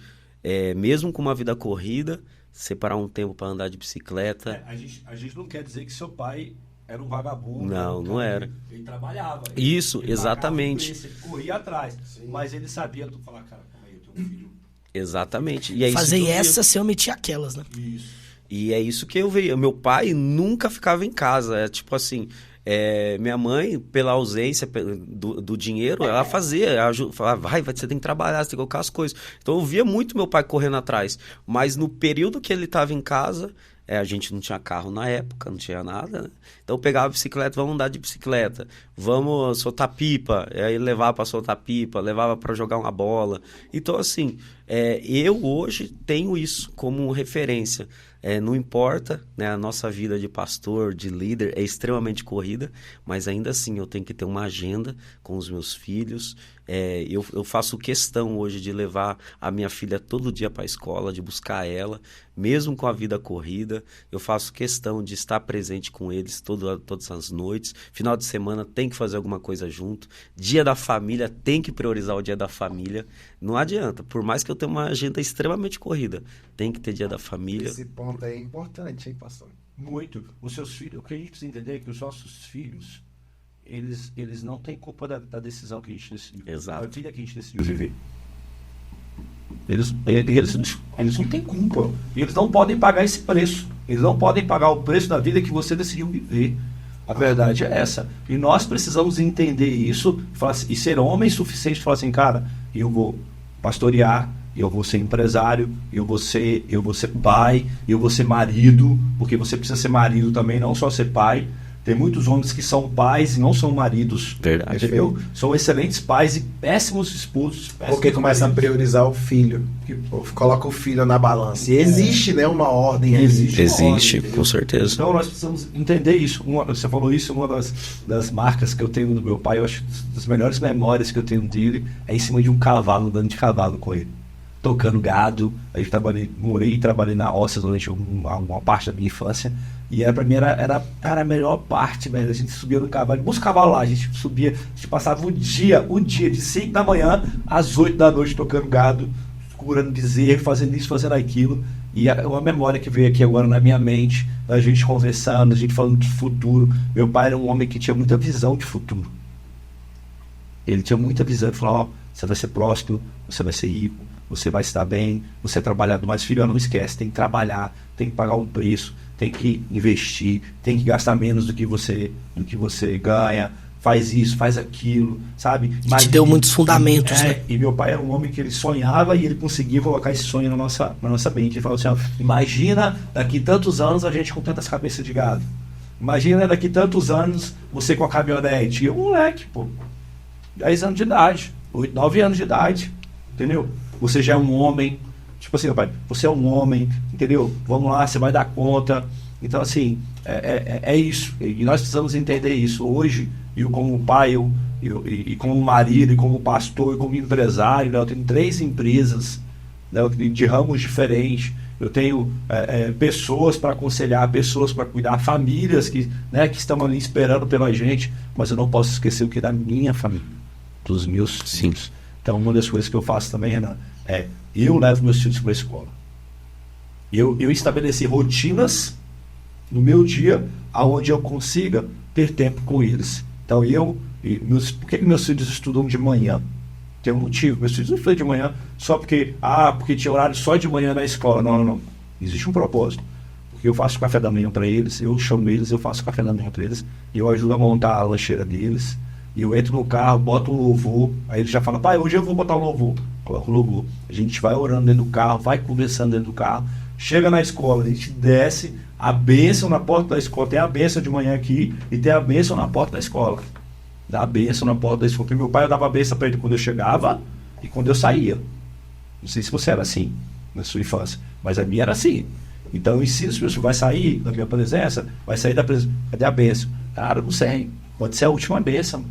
[SPEAKER 1] mesmo com uma vida corrida, separar um tempo para andar de bicicleta.
[SPEAKER 3] A gente não quer dizer que seu pai era um vagabundo.
[SPEAKER 1] Não era.
[SPEAKER 3] Ele trabalhava.
[SPEAKER 1] Isso, exatamente.
[SPEAKER 3] Ele corria atrás. Sim. Mas ele sabia falar, cara, calma aí, eu tenho um filho.
[SPEAKER 1] Exatamente. E é
[SPEAKER 4] fazer
[SPEAKER 1] isso
[SPEAKER 4] essa sem omitir aquelas, né?
[SPEAKER 3] Isso.
[SPEAKER 1] E é isso que eu vejo. Meu pai nunca ficava em casa. Tipo assim, minha mãe, pela ausência do dinheiro, ela falava, você tem que trabalhar, você tem que colocar as coisas. Então eu via muito meu pai correndo atrás. Mas no período que ele estava em casa, a gente não tinha carro na época, não tinha nada, né? Então eu pegava a bicicleta, vamos andar de bicicleta, vamos soltar pipa, aí levava para soltar pipa, levava para jogar uma bola. Então assim, eu hoje tenho isso como referência. Não importa, né, a nossa vida de pastor, de líder, é extremamente corrida, mas ainda assim eu tenho que ter uma agenda com os meus filhos. Eu faço questão hoje de levar a minha filha todo dia para a escola, de buscar ela, mesmo com a vida corrida. Eu faço questão de estar presente com eles todas as noites. Final de semana tem que fazer alguma coisa junto. Dia da família, tem que priorizar o dia da família. Não adianta, por mais que eu tenha uma agenda extremamente corrida, tem que ter dia da família.
[SPEAKER 2] Esse ponto é importante, hein, pastor?
[SPEAKER 3] Muito. Os seus filhos, o que a gente precisa entender é que os nossos filhos, eles não têm culpa da decisão que a gente decidiu.
[SPEAKER 1] Exato.
[SPEAKER 3] A vida que a gente decidiu viver. Eles não têm culpa. Eles não podem pagar esse preço. Eles não podem pagar o preço da vida que você decidiu viver. A verdade é essa. E nós precisamos entender isso e ser homens suficientes para falar assim, cara, eu vou pastorear, eu vou ser empresário, eu vou ser pai, eu vou ser marido, porque você precisa ser marido também, não só ser pai. Tem muitos homens que são pais e não são maridos.
[SPEAKER 1] Verdade.
[SPEAKER 3] Entendeu? São excelentes pais e péssimos esposos.
[SPEAKER 2] Porque começa a priorizar o filho. Coloca o filho na balança. E existe, né, uma ordem.
[SPEAKER 1] Existe, com certeza.
[SPEAKER 3] Então nós precisamos entender isso. Você falou isso, uma das marcas que eu tenho do meu pai, eu acho das melhores memórias que eu tenho dele é em cima de um cavalo, andando de cavalo com ele. Tocando gado. Aí morei e trabalhei na roça durante uma parte da minha infância. E pra mim era a melhor parte, velho. A gente subia no cavalo, busca cavalo lá, a gente subia, a gente passava o dia de 5 da manhã às 8 da noite tocando gado, curando bezerro, fazendo isso, fazendo aquilo. E uma memória que veio aqui agora na minha mente, a gente conversando, a gente falando de futuro. Meu pai era um homem que tinha muita visão de futuro. Ele tinha muita visão, ele falou, você vai ser próspero, você vai ser rico, você vai estar bem, você é trabalhador, mas filho, não esquece, tem que trabalhar, tem que pagar um preço, tem que investir, tem que gastar menos do que você ganha, faz isso, faz aquilo, sabe?
[SPEAKER 4] Mas te deu muitos fundamentos, né?
[SPEAKER 3] E meu pai era um homem que ele sonhava e ele conseguia colocar esse sonho na nossa mente. Ele falou assim, imagina daqui tantos anos a gente com tantas cabeças de gado. Imagina daqui tantos anos você com a caminhonete. E eu, moleque, 10 anos de idade, 8, 9 anos de idade, entendeu? Você já é um homem, tipo assim, pai, você é um homem, entendeu? Vamos lá, você vai dar conta. Então, assim, é isso. E nós precisamos entender isso. Hoje, eu como pai, e como marido, e como pastor, e como empresário, né? Eu tenho 3 empresas, né? De ramos diferentes. Eu tenho pessoas para aconselhar, pessoas para cuidar, famílias que estão ali esperando pela gente, mas eu não posso esquecer o que é da minha família, dos meus filhos. Então, uma das coisas que eu faço também, Renan, eu levo meus filhos para a escola. Eu estabeleci rotinas no meu dia onde eu consiga ter tempo com eles. Então, por que meus filhos estudam de manhã? Tem um motivo. Meus filhos não estudam de manhã só porque tinha horário só de manhã na escola. Não. Existe um propósito. Porque eu faço café da manhã para eles, eu chamo eles, eu faço café da manhã para eles, e eu ajudo a montar a lancheira deles. E eu entro no carro, boto um louvor, aí eles já falam, pai, hoje eu vou botar um louvor. Coloco o louvor. A gente vai orando dentro do carro, vai conversando dentro do carro, chega na escola, a gente desce, a bênção na porta da escola, tem a bênção de manhã aqui e tem a bênção na porta da escola. Dá a bênção na porta da escola, porque meu pai, eu dava a bênção para ele quando eu chegava e quando eu saía. Não sei se você era assim na sua infância, mas a minha era assim. Então eu ensino, se você vai sair da minha presença, vai sair da presença, cadê a bênção? Cara, não sei, pode ser a última bênção.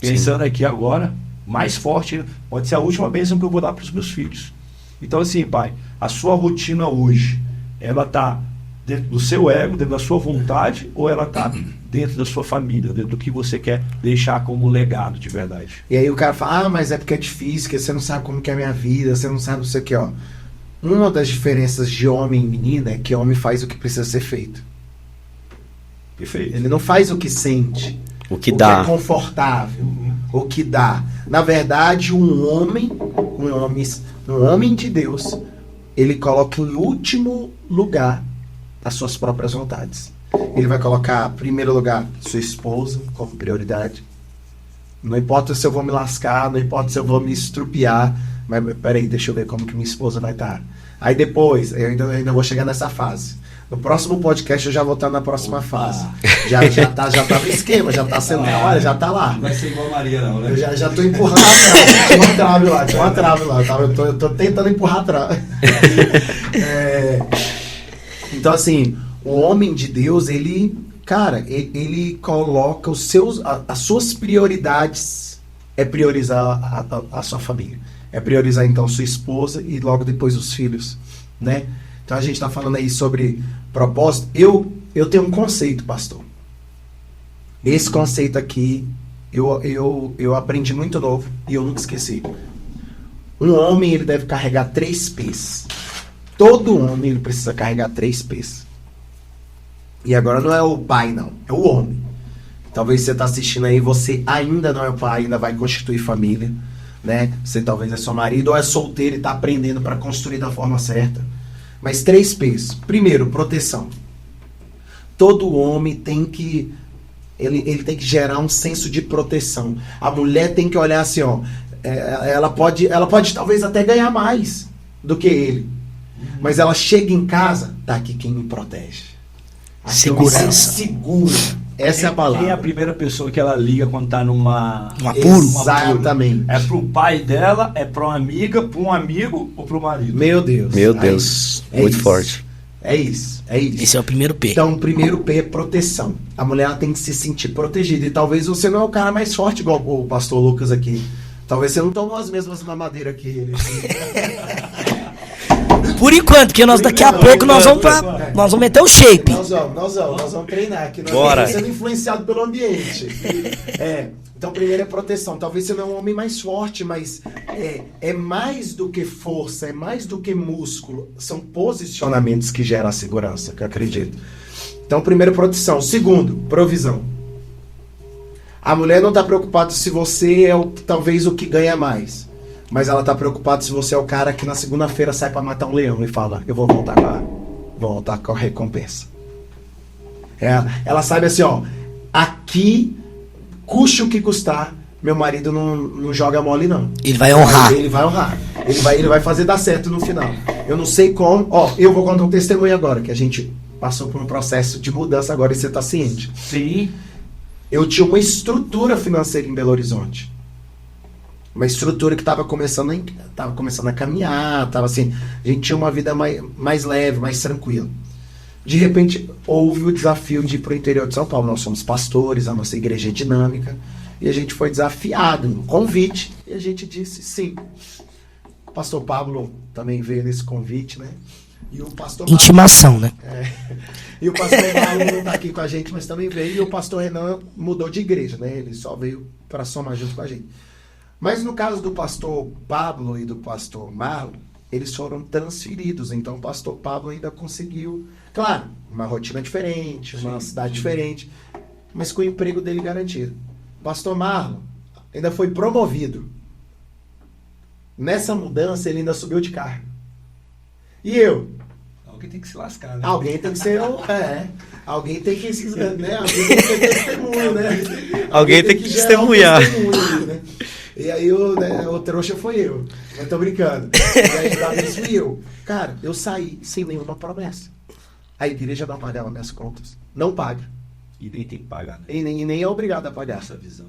[SPEAKER 3] Pensando aqui agora, mais forte, pode ser a última bênção que eu vou dar para os meus filhos. Então assim, pai, a sua rotina hoje, ela está dentro do seu ego, dentro da sua vontade, ou ela está dentro da sua família, dentro do que você quer deixar como legado de verdade?
[SPEAKER 2] E aí o cara fala, mas é porque é difícil, porque você não sabe como que é a minha vida, você não sabe não sei o que, ó. Uma das diferenças de homem e menina é que homem faz o que precisa ser feito.
[SPEAKER 3] Perfeito.
[SPEAKER 2] Ele não faz o que sente.
[SPEAKER 1] O que dá.
[SPEAKER 2] Que é confortável. O que dá. Na verdade, um homem de Deus, ele coloca em último lugar as suas próprias vontades. Ele vai colocar, em primeiro lugar, sua esposa como prioridade. Não importa se eu vou me lascar, não importa se eu vou me estrupiar, mas peraí, deixa eu ver como que minha esposa vai estar. Aí depois, eu ainda vou chegar nessa fase. No próximo podcast eu já vou estar na próxima fase. Já tá no esquema, já tá sendo. Olha, já tá lá.
[SPEAKER 3] Não vai ser igual a Maria, não, né?
[SPEAKER 2] Eu já tô empurrando a trave. Tinha uma trave lá. Eu tô tentando empurrar a trave. Então, assim, o homem de Deus, ele coloca as suas prioridades. É priorizar a sua família. É priorizar, então, sua esposa e logo depois os filhos, né? Então a gente está falando aí sobre propósito. Eu tenho um conceito, pastor. Esse conceito aqui eu aprendi muito novo e eu nunca esqueci. Um homem, ele deve carregar 3 P's. Todo homem, ele precisa carregar 3 P's. E agora não é o pai, não. É o homem. Talvez você está assistindo aí, você ainda não é o pai, ainda vai constituir família. né? Você talvez é seu marido ou é solteiro e está aprendendo para construir da forma certa. Mas 3 P's. Primeiro, proteção. Todo homem tem que... Ele tem que gerar um senso de proteção. A mulher tem que olhar assim, ó. Ela pode talvez até ganhar mais do que ele. Mas ela chega em casa, tá aqui quem me protege.
[SPEAKER 4] Segurança.
[SPEAKER 2] Segura. Essa é a palavra.
[SPEAKER 3] Quem é a primeira pessoa que ela liga quando tá numa...
[SPEAKER 4] Um apuro.
[SPEAKER 2] Exatamente.
[SPEAKER 3] É pro pai dela, é pra uma amiga, pra um amigo ou pro marido?
[SPEAKER 2] Meu Deus.
[SPEAKER 1] Meu Deus,
[SPEAKER 2] É
[SPEAKER 1] muito
[SPEAKER 2] isso.
[SPEAKER 1] forte.
[SPEAKER 2] É isso.
[SPEAKER 4] Esse é o primeiro P.
[SPEAKER 2] Então, o primeiro P é proteção. A mulher ela tem que se sentir protegida. E talvez você não é o cara mais forte, igual o pastor Lucas aqui. Talvez você não tomou as mesmas mamadeiras que ele.
[SPEAKER 4] Por enquanto, porque nós daqui a pouco nós vamos meter o shape.
[SPEAKER 2] Nós vamos treinar aqui. Nós
[SPEAKER 1] Bora.
[SPEAKER 2] estamos sendo influenciados pelo ambiente. Então, primeiro é proteção. Talvez você não é um homem mais forte, mas é mais do que força, é mais do que músculo. São posicionamentos que geram a segurança, que eu acredito. Então, primeiro, proteção. Segundo, provisão. A mulher não está preocupada se você é talvez o que ganha mais. Mas ela está preocupada se você é o cara que na segunda-feira sai para matar um leão e fala, eu vou voltar com a recompensa. Ela sabe assim, ó, aqui, custe o que custar, meu marido não joga mole não.
[SPEAKER 4] Ele vai honrar.
[SPEAKER 2] Ele vai honrar. Ele vai fazer dar certo no final. Eu não sei como. Ó, eu vou contar um testemunho agora, que a gente passou por um processo de mudança agora e você está ciente.
[SPEAKER 3] Sim.
[SPEAKER 2] Eu tinha uma estrutura financeira em Belo Horizonte. Uma estrutura que estava começando a caminhar, tava assim, a gente tinha uma vida mais leve, mais tranquila. De repente, houve o desafio de ir para o interior de São Paulo. Nós somos pastores, a nossa igreja é dinâmica, e a gente foi desafiado, um convite, e a gente disse sim. O pastor Pablo também veio nesse convite, né? E o pastor
[SPEAKER 4] Intimação, né?
[SPEAKER 2] E o pastor Paulo não está aqui com a gente, mas também veio, e o pastor Renan mudou de igreja, né? Ele só veio para somar junto com a gente. Mas no caso do pastor Pablo e do pastor Marlon, eles foram transferidos. Então o pastor Pablo ainda conseguiu, claro, uma rotina diferente, uma cidade diferente, mas com o emprego dele garantido. O pastor Marlon ainda foi promovido. Nessa mudança ele ainda subiu de cargo. E eu?
[SPEAKER 3] Alguém tem que se lascar, né?
[SPEAKER 2] Alguém tem que ser... alguém tem que se... Né? Alguém tem que ser testemunho, né?
[SPEAKER 1] Alguém tem que testemunhar.
[SPEAKER 2] Né? E aí o trouxa foi eu. Eu tô brincando. E aí da vez fui eu. Cara, eu saí sem nenhuma promessa. A igreja não paga minhas contas. Não paga.
[SPEAKER 3] E nem tem que pagar, né?
[SPEAKER 2] E nem é obrigado a pagar.
[SPEAKER 3] Essa visão,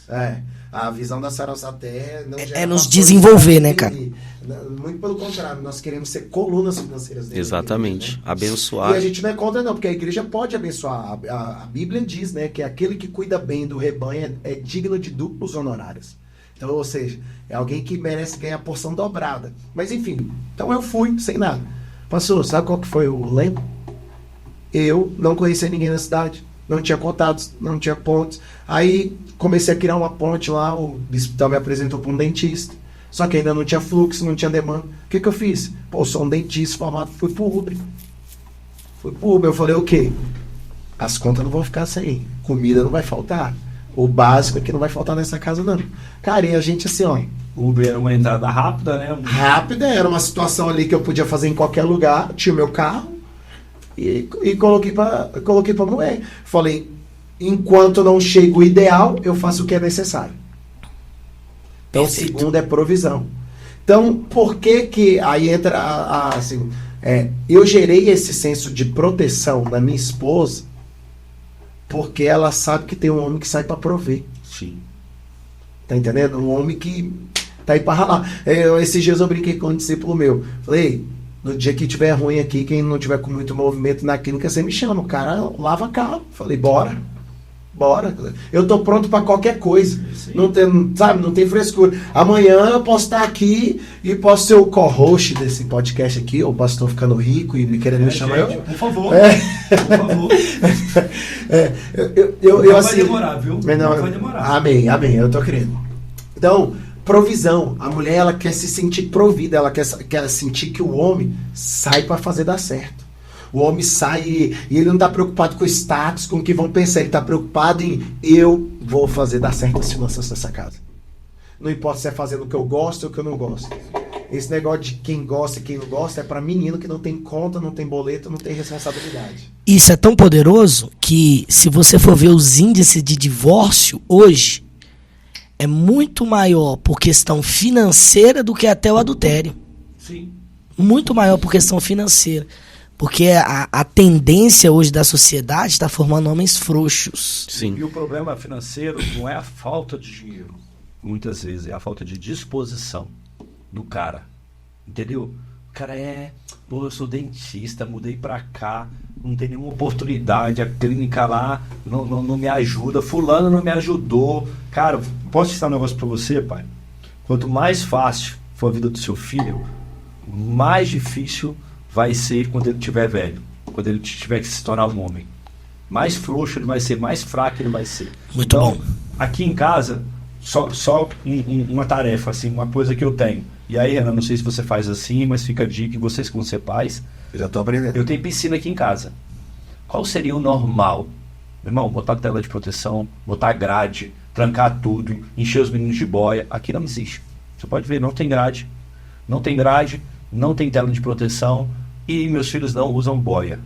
[SPEAKER 3] né?
[SPEAKER 2] A visão da Sarausaté não
[SPEAKER 4] É nos desenvolver, né, cara?
[SPEAKER 2] Muito pelo contrário, nós queremos ser colunas financeiras dele.
[SPEAKER 1] Exatamente.
[SPEAKER 2] Igreja, né?
[SPEAKER 1] Abençoar.
[SPEAKER 2] E a gente não é contra não, porque a igreja pode abençoar. A Bíblia diz, né, que aquele que cuida bem do rebanho é digno de duplos honorários. Então, ou seja, é alguém que merece ganhar a porção dobrada. Mas enfim, então eu fui sem nada. Pastor, sabe qual que foi o lema? Eu não conhecia ninguém na cidade. Não tinha contatos, não tinha pontes. Aí comecei a criar uma ponte lá, o hospital me apresentou para um dentista. Só que ainda não tinha fluxo, não tinha demanda. O que eu fiz? Pô, sou um dentista formado, fui pro Uber. Eu falei, o quê? As contas não vão ficar sem. Comida não vai faltar. O básico é que não vai faltar nessa casa, não. Cara, e a gente assim, ó.
[SPEAKER 3] O Uber era uma entrada rápida, né?
[SPEAKER 2] Rápida, era uma situação ali que eu podia fazer em qualquer lugar. Tinha o meu carro. E coloquei pra moer. Falei, enquanto não chega o ideal, eu faço o que é necessário. Então, o segundo é provisão. Então, por que aí entra assim, eu gerei esse senso de proteção na minha esposa, porque ela sabe que tem um homem que sai para prover.
[SPEAKER 3] Sim.
[SPEAKER 2] Tá entendendo? Um homem que tá aí para ralar. Esses dias eu brinquei com um discípulo meu. Falei, no dia que tiver ruim aqui, quem não tiver com muito movimento na clínica, você me chama. O cara lava carro. Falei, bora. Eu tô pronto para qualquer coisa. Não tem frescura. Amanhã eu posso estar aqui e posso ser o co-host desse podcast aqui, ou posso estar ficando rico e me querendo me chamar.
[SPEAKER 3] Por favor.
[SPEAKER 2] Por favor.
[SPEAKER 3] Não
[SPEAKER 2] assim,
[SPEAKER 3] vai demorar, viu?
[SPEAKER 2] Não
[SPEAKER 3] vai demorar.
[SPEAKER 2] Amém, eu tô querendo. Então, provisão. A mulher, ela quer se sentir provida, ela quer sentir que o homem sai para fazer dar certo. O homem sai e ele não está preocupado com o status, com o que vão pensar. Ele está preocupado em eu vou fazer dar certo as finanças dessa casa. não importa se é fazendo o que eu gosto ou o que eu não gosto. Esse negócio de quem gosta e quem não gosta é pra menino que não tem conta, não tem boleto, não tem responsabilidade.
[SPEAKER 4] Isso é tão poderoso que, se você for ver os índices de divórcio hoje, é muito maior por questão financeira do que até o adultério.
[SPEAKER 3] Sim.
[SPEAKER 4] Muito maior por questão financeira. Porque a tendência hoje da sociedade está formando homens frouxos.
[SPEAKER 1] Sim.
[SPEAKER 3] E o problema financeiro não é a falta de dinheiro. Muitas vezes é a falta de disposição do cara. Entendeu? O cara pô, eu sou dentista, mudei pra cá, não tem nenhuma oportunidade, a clínica lá não me ajuda, fulano não me ajudou. Cara, posso ensinar um negócio pra você, pai? Quanto mais fácil for a vida do seu filho, mais difícil vai ser quando ele estiver velho, quando ele tiver que se tornar um homem. Mais frouxo ele vai ser, mais fraco ele vai ser.
[SPEAKER 4] Muito bom.
[SPEAKER 3] Aqui em casa, só uma tarefa, assim, uma coisa que eu tenho. E aí, Ana, não sei se você faz assim, mas fica a dica que vocês, como ser pais,
[SPEAKER 2] Eu já tô aprendendo.
[SPEAKER 3] eu tenho piscina aqui em casa. Qual seria o normal? Meu irmão, botar tela de proteção, botar grade, trancar tudo, encher os meninos de boia. Aqui não existe. Você pode ver, não tem grade, não tem tela de proteção e meus filhos não usam boia.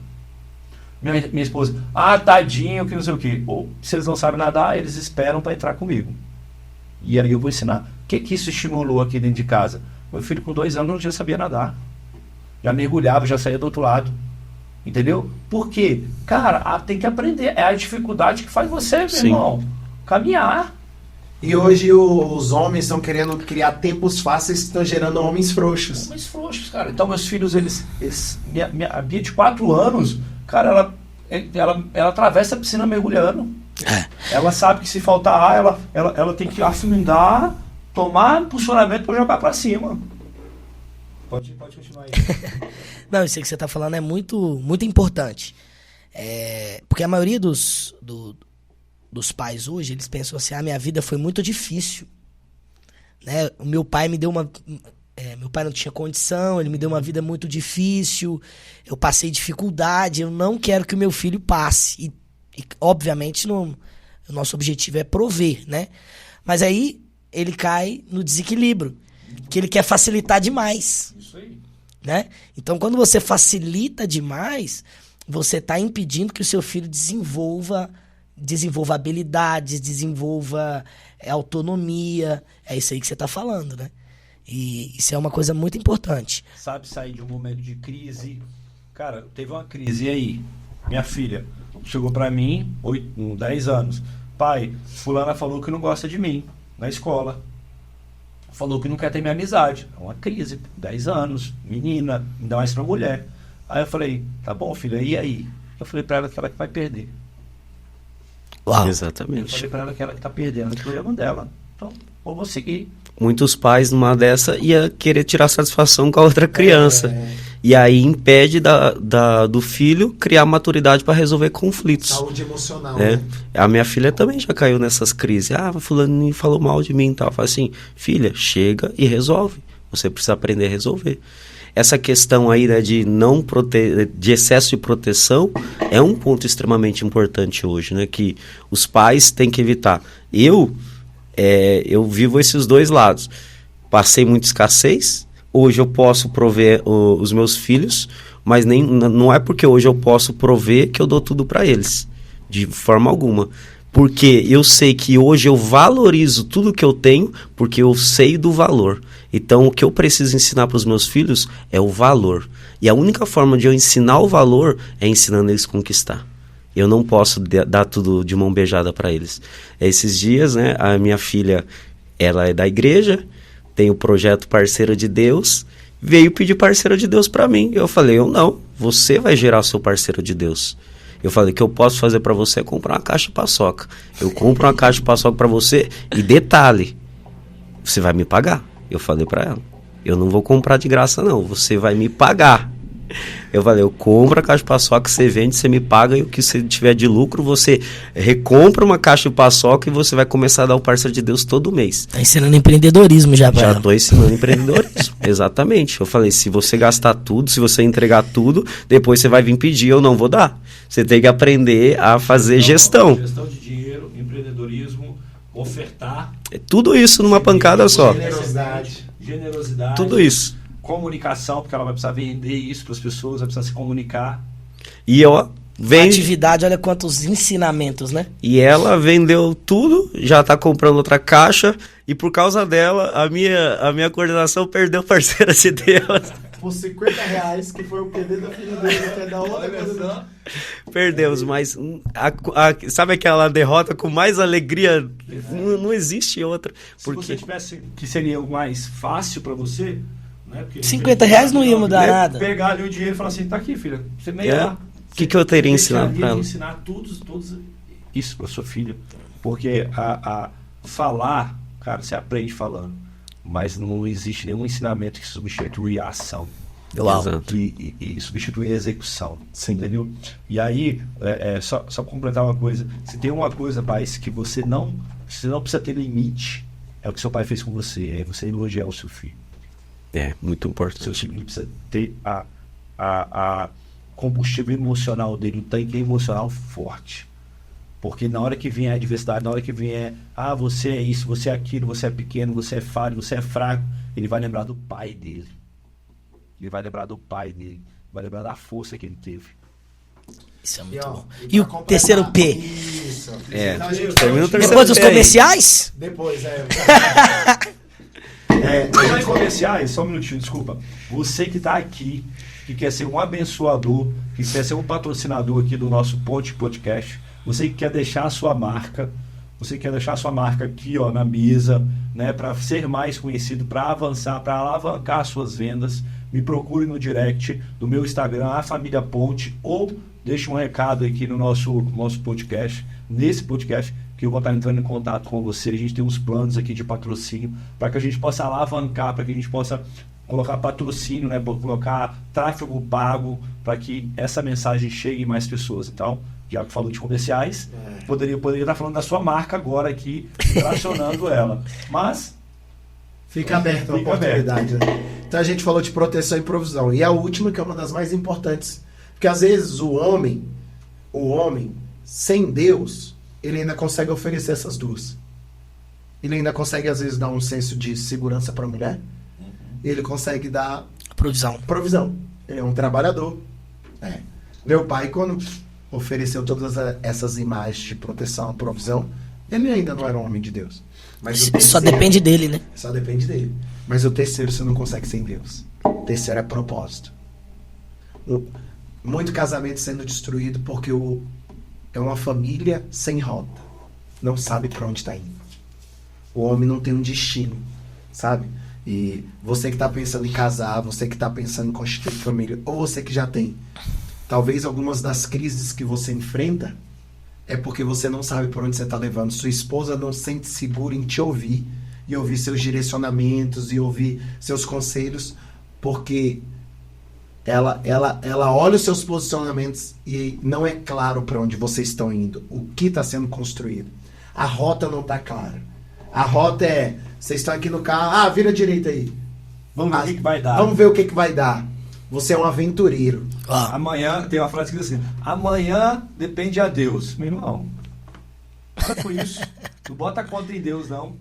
[SPEAKER 3] Minha esposa, tadinho, que não sei o quê. Ou, se eles não sabem nadar, eles esperam para entrar comigo. E aí eu vou ensinar. O que isso estimulou aqui dentro de casa? Meu filho com 2 anos já sabia nadar. Já mergulhava, já saía do outro lado. Entendeu? Por quê? Cara, tem que aprender. É a dificuldade que faz você, meu irmão, caminhar.
[SPEAKER 2] E hoje os homens estão querendo criar tempos fáceis que estão gerando homens frouxos.
[SPEAKER 3] Homens frouxos, cara. Então meus filhos, a Bia de 4 anos, cara, ela atravessa a piscina mergulhando. Ela sabe que se faltar ar, ela tem que afundar, tomar impulsionamento para jogar para cima. Pode continuar aí.
[SPEAKER 4] Não, isso aí que você está falando é muito, muito importante. Porque a maioria dos pais hoje, eles pensam assim, minha vida foi muito difícil. Né? O meu pai me deu meu pai não tinha condição, ele me deu uma vida muito difícil, eu passei dificuldade, eu não quero que o meu filho passe. E obviamente, o nosso objetivo é prover, né? Mas aí, ele cai no desequilíbrio, que ele quer facilitar demais.
[SPEAKER 3] Isso aí.
[SPEAKER 4] Né? Então, quando você facilita demais, você está impedindo que o seu filho desenvolva habilidades, desenvolva autonomia. É isso aí que você está falando, né? E isso é uma coisa muito importante.
[SPEAKER 3] Sabe sair de um momento de crise. Cara, teve uma crise, e aí? Minha filha chegou pra mim, 10 anos. Pai, fulana falou que não gosta de mim na escola. Falou que não quer ter minha amizade. É uma crise, 10 anos, menina, ainda mais pra mulher. Aí eu falei, tá bom, filha, e aí? Eu falei pra ela que ela que vai perder.
[SPEAKER 4] Uau.
[SPEAKER 3] Eu
[SPEAKER 1] Exatamente.
[SPEAKER 3] falei pra ela que ela que tá perdendo, que o problema dela. Então, ou vou seguir.
[SPEAKER 1] Muitos pais, numa dessa, ia querer tirar satisfação com a outra criança. E aí impede do filho criar maturidade para resolver conflitos.
[SPEAKER 2] Saúde emocional.
[SPEAKER 1] Né? A minha filha também já caiu nessas crises. Fulano falou mal de mim e tal. Eu falo assim, filha, chega e resolve. Você precisa aprender a resolver. Essa questão aí, né, de excesso de proteção é um ponto extremamente importante hoje, né? Que os pais têm que evitar. Eu vivo esses dois lados. Passei muita escassez. Hoje eu posso prover os meus filhos, mas não é porque hoje eu posso prover que eu dou tudo para eles, de forma alguma. Porque eu sei que hoje eu valorizo tudo que eu tenho, porque eu sei do valor. Então o que eu preciso ensinar para os meus filhos é o valor. E a única forma de eu ensinar o valor é ensinando eles a conquistar. Eu não posso dar tudo de mão beijada para eles. Esses dias, né, a minha filha, ela é da igreja, tem o projeto Parceiro de Deus, veio pedir parceiro de Deus para mim. Eu falei, não, você vai gerar o seu parceiro de Deus. Eu falei, o que eu posso fazer para você é comprar uma caixa de paçoca. Eu compro uma caixa de paçoca para você e detalhe, você vai me pagar. Eu falei para ela, eu não vou comprar de graça não, você vai me pagar. Eu falei, eu compro a caixa de paçoca, você vende, você me paga e o que você tiver de lucro, você recompra uma caixa de paçoca e você vai começar a dar o parceiro de Deus todo mês.
[SPEAKER 4] Tá ensinando empreendedorismo já,
[SPEAKER 1] Já tô ensinando empreendedorismo, exatamente. Eu falei, se você gastar tudo, se você entregar tudo, depois você vai vir pedir, eu não vou dar. Você tem que aprender a fazer gestão.
[SPEAKER 3] Gestão de dinheiro, empreendedorismo, ofertar.
[SPEAKER 1] É tudo isso numa pancada só.
[SPEAKER 3] Generosidade.
[SPEAKER 1] Tudo isso.
[SPEAKER 3] Comunicação, porque ela vai precisar vender isso para as pessoas, vai precisar se comunicar.
[SPEAKER 1] E ó, vende.
[SPEAKER 4] Atividade, olha quantos ensinamentos, né?
[SPEAKER 1] E ela vendeu tudo, já tá comprando outra caixa. E por causa dela, a minha coordenação perdeu parceira de Deus.
[SPEAKER 2] Por R$50, que foi o QD da filha dele, que é da outra coisa.
[SPEAKER 1] Perdemos, mas sabe aquela derrota com mais alegria? Não existe outra.
[SPEAKER 3] Se
[SPEAKER 1] Porque
[SPEAKER 3] você tivesse, que seria o mais fácil para você, né? Porque
[SPEAKER 4] R$50 não ia mudar nada.
[SPEAKER 3] Pegar ali o dinheiro e falar assim, tá aqui, filha, você nem
[SPEAKER 1] É.
[SPEAKER 3] lá.
[SPEAKER 1] O que eu teria ensinado para ela?
[SPEAKER 3] Ensinar todos isso para sua filha, porque a falar, cara, você aprende falando, mas não existe nenhum ensinamento que substitui a ação.
[SPEAKER 1] Exato.
[SPEAKER 3] E substitui a execução. Sim. Entendeu? E aí, só completar uma coisa, se tem uma coisa, pai, que você não precisa ter limite, é o que seu pai fez com você, é você elogiar o seu filho.
[SPEAKER 1] É, muito
[SPEAKER 3] Seu
[SPEAKER 1] importante.
[SPEAKER 3] filho precisa ter a combustível emocional dele, um tanque emocional forte. Porque na hora que vier a adversidade, na hora que vier, você é isso, você é aquilo, você é pequeno, você é falho, você é fraco, ele vai lembrar do pai dele. Ele vai lembrar do pai dele, vai lembrar da força que ele teve.
[SPEAKER 4] Isso é
[SPEAKER 2] E,
[SPEAKER 4] muito
[SPEAKER 2] ó,
[SPEAKER 4] bom.
[SPEAKER 2] e
[SPEAKER 4] E o
[SPEAKER 2] pra
[SPEAKER 4] terceiro
[SPEAKER 2] completar-
[SPEAKER 4] P?
[SPEAKER 2] Isso.
[SPEAKER 1] É.
[SPEAKER 2] Então, a gente
[SPEAKER 1] Termina o terceiro
[SPEAKER 4] Depois dos
[SPEAKER 1] P aí.
[SPEAKER 4] comerciais?
[SPEAKER 2] Depois,
[SPEAKER 3] Em comerciais, só um minutinho, desculpa. Você que está aqui, que quer ser um abençoador, que quer ser um patrocinador aqui do nosso podcast, você que quer deixar a sua marca, aqui, ó, na mesa, né, para ser mais conhecido, para avançar, para alavancar suas vendas, me procure no direct do meu Instagram, a Família Ponte, ou deixe um recado aqui no nosso podcast, nesse podcast, que eu vou estar entrando em contato com você. A gente tem uns planos aqui de patrocínio para que a gente possa alavancar, para que a gente possa colocar patrocínio, né, colocar tráfego pago, para que essa mensagem chegue em mais pessoas. Então, já que falou de comerciais, poderia estar falando da sua marca agora aqui, tracionando ela. Mas
[SPEAKER 2] Fica aberta a
[SPEAKER 3] Fica
[SPEAKER 2] oportunidade. Né? Então a gente falou de proteção e provisão. E a última, que é uma das mais importantes. Porque às vezes o homem, sem Deus, ele ainda consegue oferecer essas duas. Ele ainda consegue, às vezes, dar um senso de segurança para a mulher. Ele consegue dar provisão. Ele é um trabalhador. Meu pai, quando ofereceu todas essas imagens de proteção, provisão, ele ainda não era um homem de Deus. Mas o
[SPEAKER 4] Só
[SPEAKER 2] terceiro-
[SPEAKER 4] depende dele, né?
[SPEAKER 2] Só depende dele. Mas o terceiro você não consegue sem Deus. O terceiro é propósito. Muito casamento sendo destruído porque é uma família sem rota. Não sabe para onde está indo. O homem não tem um destino, sabe? E você que está pensando em casar, você que está pensando em constituir família, ou você que já tem, talvez algumas das crises que você enfrenta é porque você não sabe por onde você está levando. Sua esposa não se sente segura em te ouvir e ouvir seus direcionamentos e ouvir seus conselhos, porque ela olha os seus posicionamentos e não é claro para onde vocês estão indo, o que está sendo construído. A rota não está clara. A rota é, vocês estão aqui no carro, vira direita aí.
[SPEAKER 3] vamos ver o que vai dar.
[SPEAKER 2] Vamos ver o que vai dar. Você é um aventureiro.
[SPEAKER 3] Amanhã, tem uma frase que diz assim, amanhã depende a Deus. Meu irmão, para com isso. Não bota conta em Deus, não.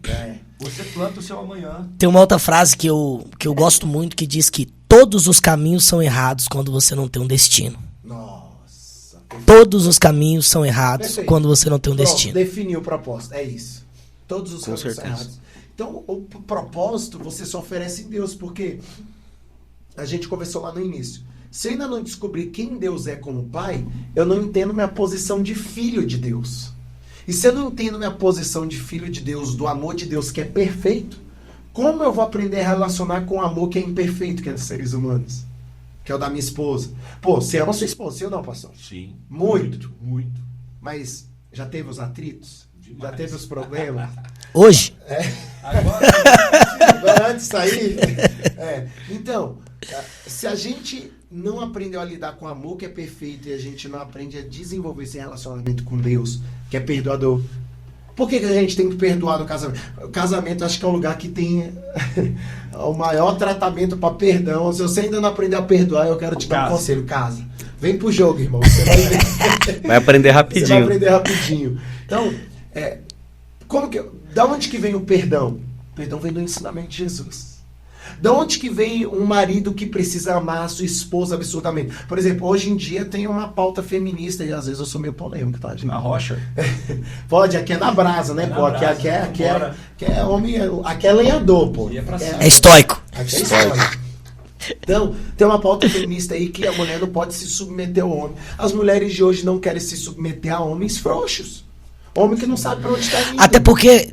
[SPEAKER 3] Você planta o seu amanhã.
[SPEAKER 4] Tem uma outra frase que eu gosto muito, que diz que todos os caminhos são errados quando você não tem um destino.
[SPEAKER 2] Nossa.
[SPEAKER 4] Todos os caminhos são errados
[SPEAKER 2] Perfeito.
[SPEAKER 4] quando você não tem um
[SPEAKER 2] Pronto,
[SPEAKER 4] destino.
[SPEAKER 2] definiu o propósito. É isso. Todos os
[SPEAKER 1] Com
[SPEAKER 2] caminhos são
[SPEAKER 1] certeza.
[SPEAKER 2] errados. Então, o propósito você só oferece em Deus, porque a gente conversou lá no início. Se eu ainda não descobrir quem Deus é como pai, eu não entendo minha posição de filho de Deus. E se eu não entendo minha posição de filho de Deus, do amor de Deus que é perfeito, como eu vou aprender a relacionar com o amor que é imperfeito, que é dos seres humanos? Que é o da minha esposa. Pô, você ama sua esposa, sim ou não, pastor?
[SPEAKER 3] Sim.
[SPEAKER 2] Muito.
[SPEAKER 3] Muito.
[SPEAKER 2] Mas já teve os atritos?
[SPEAKER 3] Demais.
[SPEAKER 2] Já teve os problemas?
[SPEAKER 4] Hoje,
[SPEAKER 2] Antes de sair? Então, se a gente não aprendeu a lidar com o amor que é perfeito e a gente não aprende a desenvolver esse relacionamento com Deus, que é perdoador, por que a gente tem que perdoar no casamento? O casamento acho que é o lugar que tem o maior tratamento para perdão. Se você ainda não aprender a perdoar, eu quero te dar um conselho, casa. Vem pro jogo, irmão. Você vai ver.
[SPEAKER 1] Vai aprender
[SPEAKER 2] Você vai
[SPEAKER 1] rapidinho.
[SPEAKER 2] aprender rapidinho. Então, como que Da onde que vem o perdão? O perdão vem do ensinamento de Jesus. Da onde que vem um marido que precisa amar a sua esposa absurdamente? Por exemplo, hoje em dia tem uma pauta feminista, e às vezes eu sou meio polêmico, tá, gente?
[SPEAKER 3] Na rocha?
[SPEAKER 2] Pode, aqui é na brasa, né, pô? Aqui é homem, aqui é lenhador, pô.
[SPEAKER 4] É estoico.
[SPEAKER 2] Aqui é estoico. Então, tem uma pauta feminista aí que a mulher não pode se submeter ao homem. As mulheres de hoje não querem se submeter a homens frouxos. Homem que não sabe pra onde está indo.
[SPEAKER 4] Até porque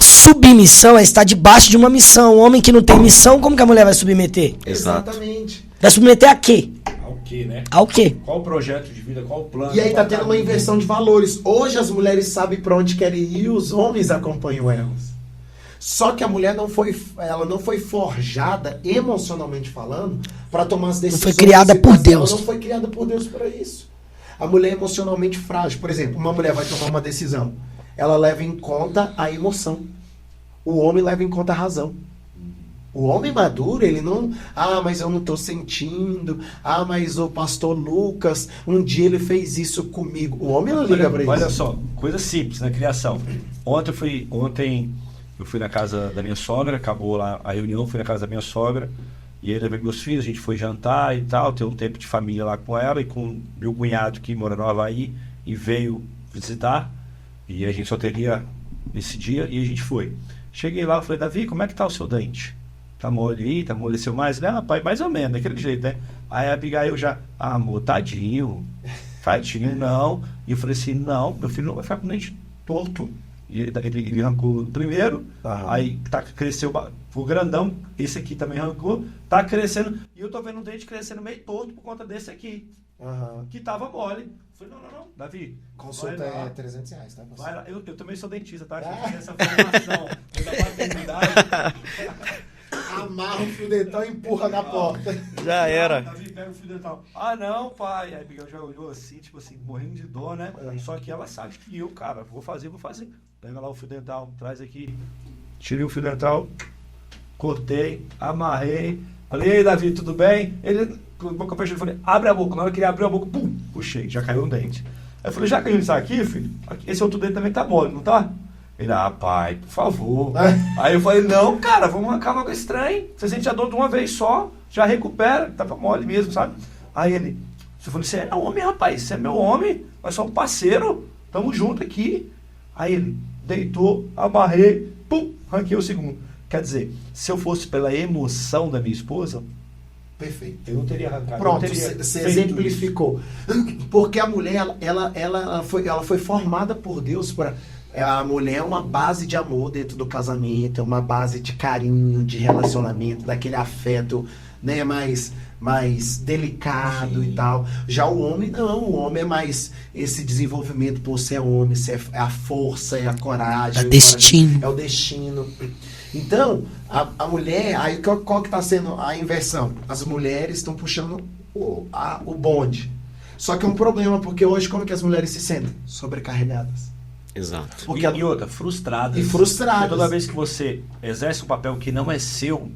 [SPEAKER 4] submissão é estar debaixo de uma missão. Um homem que não tem missão, como que a mulher vai submeter?
[SPEAKER 2] Exatamente.
[SPEAKER 4] Vai submeter a quê?
[SPEAKER 3] Ao quê, né?
[SPEAKER 4] Ao quê?
[SPEAKER 3] Qual o projeto de vida, qual o plano?
[SPEAKER 2] E aí tá tendo uma inversão de valores. Hoje as mulheres sabem pra onde querem ir e os homens acompanham elas. Só que a mulher não foi forjada, emocionalmente falando, para tomar as decisões.
[SPEAKER 4] Não foi criada por Deus.
[SPEAKER 2] Ela não foi criada por Deus para isso. A mulher é emocionalmente frágil. Por exemplo, uma mulher vai tomar uma decisão. Ela leva em conta a emoção. O homem leva em conta a razão. O homem maduro, ele não... Ah, mas eu não estou sentindo. Ah, mas o pastor Lucas, um dia ele fez isso comigo. O homem não liga para isso.
[SPEAKER 3] Olha só, coisa simples na criação. Ontem eu fui na casa da minha sogra, acabou lá a reunião, fui na casa da minha sogra, e aí levei meus filhos, a gente foi jantar e tal, ter um tempo de família lá com ela e com meu cunhado que mora no Havaí e veio visitar, e a gente só teria esse dia, e a gente foi. Cheguei lá, eu falei, Davi, como é que tá o seu dente? Tá mole aí? Tá amoleceu mais? Né, rapaz, mais ou menos, daquele jeito, né? Aí a Abigail já, amor, tadinho, não. E eu falei assim, não, meu filho não vai ficar com o dente torto. E ele arrancou primeiro, aí cresceu, o grandão, esse aqui também arrancou, tá crescendo, e eu tô vendo o dente crescendo meio torto por conta desse aqui, que tava mole. Falei, não, Davi,
[SPEAKER 2] consulta é R$300, tá?
[SPEAKER 3] Vai lá, eu também sou dentista, tá? Tem essa formação da paternidade.
[SPEAKER 2] Amarra o fio dental e empurra na porta.
[SPEAKER 1] Já era.
[SPEAKER 3] Davi, pega o fio dental. Ah, não, pai. Aí a Abigail já olhou assim, tipo assim, morrendo de dor, né? Só que ela sabe que eu, cara, vou fazer. Pega lá o fio dental, traz aqui. Tirei o fio dental, cortei, amarrei. Falei, ei, Davi, tudo bem? Ele, com a boca fechada, falei, abre a boca. Na hora que ele abriu a boca, pum, puxei, já caiu um dente. Aí eu falei, já caiu isso aqui, filho? Esse outro dente também tá mole, não tá? Ele, pai, por favor. Aí eu falei, não, cara, vamos acabar com esse trem. Você sente a dor de uma vez só, já recupera, tava mole mesmo, sabe? Aí ele, eu falei, você é homem, rapaz, você é meu homem, nós somos parceiro, tamo junto aqui. Aí ele deitou, amarrei, pum, ranquei o segundo. Quer dizer, se eu fosse pela emoção da minha esposa,
[SPEAKER 2] perfeito,
[SPEAKER 3] eu não teria arrancado.
[SPEAKER 2] Pronto, você exemplificou. Porque a mulher, ela foi formada por Deus para... A mulher é uma base de amor dentro do casamento, é uma base de carinho, de relacionamento, daquele afeto, né, mais delicado. Sim. E tal. Já o homem não, o homem é mais esse desenvolvimento por ser homem, é a força, é a coragem,
[SPEAKER 4] destino.
[SPEAKER 2] É o destino. Então, a mulher, aí qual que está sendo a inversão? As mulheres estão puxando o bonde. Só que é um problema, porque hoje como que as mulheres se sentem? Sobrecarregadas.
[SPEAKER 1] Exato.
[SPEAKER 3] Porque e outra, frustradas.
[SPEAKER 2] E frustradas.
[SPEAKER 3] Porque toda vez que você exerce um papel que não é seu,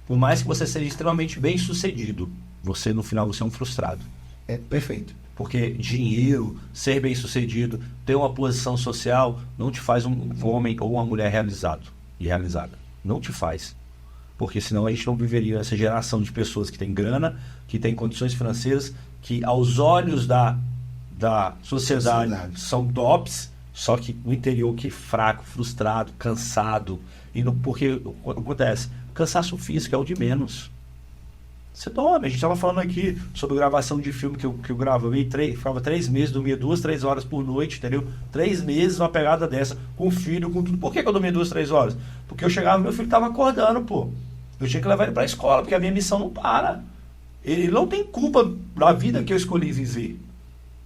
[SPEAKER 3] por mais que você seja extremamente bem sucedido, você no final você é um frustrado.
[SPEAKER 2] É perfeito.
[SPEAKER 3] Porque dinheiro, ser bem sucedido, ter uma posição social, não te faz um homem ou uma mulher realizado e realizada. Não te faz. Porque senão a gente não viveria essa geração de pessoas que tem grana, que tem condições financeiras, que aos olhos da sociedade são tops. Só que no interior que é fraco, frustrado, cansado. Porque o que acontece? Cansaço físico é o de menos. Você dorme. A gente estava falando aqui sobre gravação de filme que eu gravei, ficava 3 meses, dormia 2, 3 horas por noite, entendeu? 3 meses uma pegada dessa, com filho, com tudo. Por que eu dormia 2, 3 horas? Porque eu chegava, meu filho estava acordando, pô. Eu tinha que levar ele para a escola, porque a minha missão não para. Ele não tem culpa da vida que eu escolhi viver.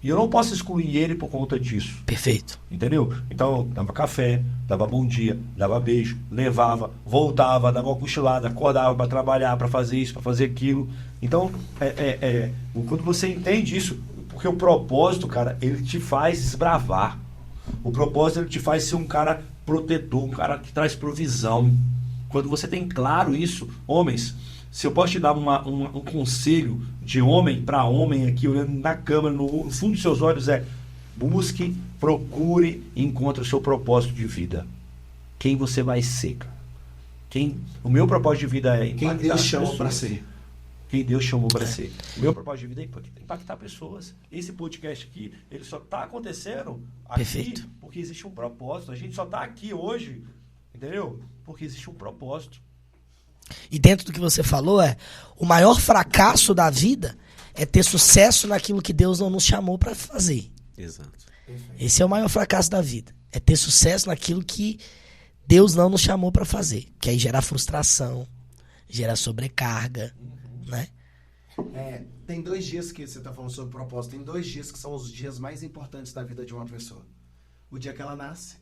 [SPEAKER 3] E eu não posso excluir ele por conta disso.
[SPEAKER 4] Perfeito.
[SPEAKER 3] Entendeu? Então, dava café, dava bom dia, dava beijo, levava, voltava, dava uma cochilada, acordava para trabalhar, para fazer isso, para fazer aquilo. Então, quando você entende isso, porque o propósito, cara, ele te faz desbravar. O propósito, ele te faz ser um cara protetor, um cara que traz provisão. Quando você tem claro isso, homens... Se eu posso te dar um conselho de homem para homem aqui, olhando na câmera, no fundo dos seus olhos, Busque, procure e encontre o seu propósito de vida. Quem você vai ser, cara? O meu propósito de vida é
[SPEAKER 2] Quem Deus chamou para ser.
[SPEAKER 3] Quem Deus chamou para ser. O meu propósito de vida é impactar pessoas. Esse podcast aqui, ele só está acontecendo aqui
[SPEAKER 4] Perfeito.
[SPEAKER 3] porque existe um propósito. A gente só está aqui hoje, entendeu? Porque existe um propósito.
[SPEAKER 4] E dentro do que você falou, o maior fracasso da vida é ter sucesso naquilo que Deus não nos chamou para fazer.
[SPEAKER 1] Exato.
[SPEAKER 4] Esse é o maior fracasso da vida. É ter sucesso naquilo que Deus não nos chamou para fazer. Que aí gera frustração, gera sobrecarga, né?
[SPEAKER 2] Tem 2 dias que você está falando sobre propósito. Tem 2 dias que são os dias mais importantes da vida de uma pessoa. O dia que ela nasce.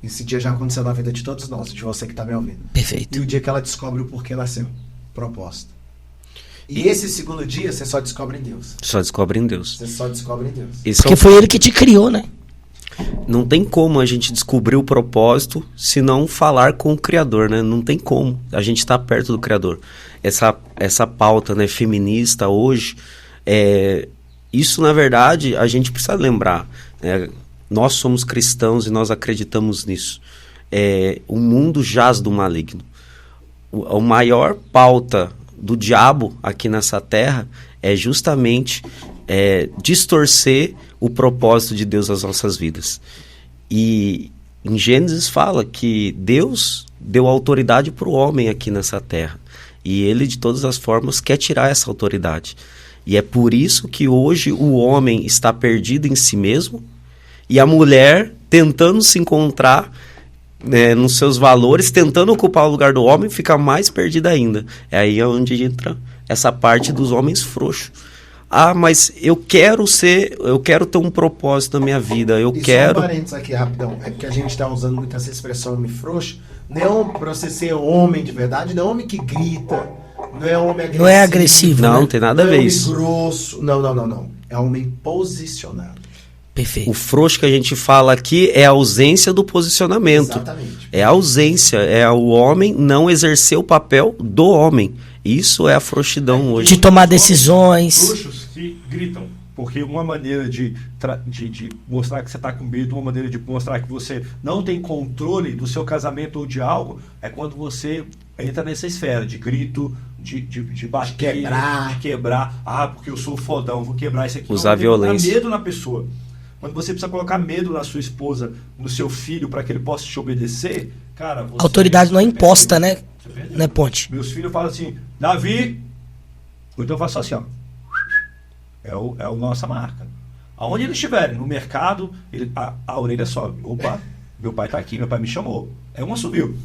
[SPEAKER 2] Esse dia já aconteceu na vida de todos nós, de você que está me ouvindo.
[SPEAKER 4] Perfeito.
[SPEAKER 2] E o dia que ela descobre o porquê nasceu. Propósito. E esse segundo dia, você só descobre em Deus.
[SPEAKER 1] Só descobre em Deus.
[SPEAKER 2] Você só descobre em Deus.
[SPEAKER 1] Esse é
[SPEAKER 4] Porque
[SPEAKER 1] o-
[SPEAKER 4] foi ele que te criou, né?
[SPEAKER 1] Não tem como a gente descobrir o propósito se não falar com o Criador, né? Não tem como. A gente está perto do Criador. Essa pauta, né, feminista hoje, isso, na verdade, a gente precisa lembrar. Né? Nós somos cristãos e nós acreditamos nisso. O mundo jaz do maligno. A maior pauta do diabo aqui nessa terra é justamente distorcer o propósito de Deus nas nossas vidas. E em Gênesis fala que Deus deu autoridade para o homem aqui nessa terra. E ele, de todas as formas, quer tirar essa autoridade. E é por isso que hoje o homem está perdido em si mesmo e a mulher tentando se encontrar nos seus valores, tentando ocupar o lugar do homem, fica mais perdida ainda. É aí onde entra essa parte dos homens frouxos. Ah, mas eu quero ter um propósito na minha vida, eu
[SPEAKER 2] E
[SPEAKER 1] quero...
[SPEAKER 2] só um parênteses aqui, rapidão. É porque a gente está usando muito essa expressão homem frouxo. Não para você ser homem de verdade, não é homem que grita, não é homem agressivo.
[SPEAKER 4] Não é agressivo,
[SPEAKER 1] Não,
[SPEAKER 4] né?
[SPEAKER 1] não tem nada a
[SPEAKER 2] não
[SPEAKER 1] ver
[SPEAKER 2] é homem
[SPEAKER 1] isso.
[SPEAKER 2] grosso. Não. É homem posicionado.
[SPEAKER 4] Perfeito.
[SPEAKER 1] O frouxo que a gente fala aqui é a ausência do posicionamento.
[SPEAKER 2] Exatamente.
[SPEAKER 1] É a ausência, é o homem não exercer o papel do homem. Isso é a frouxidão hoje.
[SPEAKER 4] De tomar decisões.
[SPEAKER 3] Bruxos que gritam. Porque uma maneira de mostrar que você está com medo, uma maneira de mostrar que você não tem controle do seu casamento ou de algo, é quando você entra nessa esfera de grito, de bater, de quebrar. Ah, porque eu sou fodão, vou quebrar isso aqui.
[SPEAKER 1] Usar violência.
[SPEAKER 3] Medo na pessoa. Quando você precisa colocar medo na sua esposa, no seu filho, para que ele possa te obedecer, cara... Você,
[SPEAKER 4] A autoridade não é imposta, né?
[SPEAKER 3] Você perdeu.
[SPEAKER 4] Né, Ponte?
[SPEAKER 3] Meus filhos falam assim, Davi, ou então eu faço assim, ó. É a nossa marca. Aonde eles estiverem, no mercado, a orelha sobe. Opa, meu pai tá aqui, meu pai me chamou. É um assovio.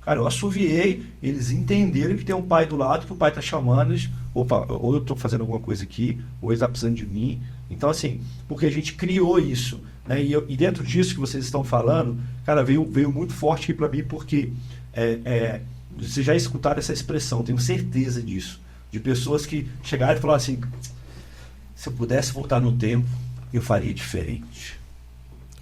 [SPEAKER 3] Cara, eu assoviei, eles entenderam que tem um pai do lado, que o pai tá chamando, eles, opa, ou eu tô fazendo alguma coisa aqui, ou ele tá precisando de mim. Então, assim, porque a gente criou isso, né? E dentro disso que vocês estão falando, cara, veio muito forte aqui para mim, porque vocês já escutaram essa expressão, tenho certeza disso, de pessoas que chegaram e falaram assim, se eu pudesse voltar no tempo, eu faria diferente.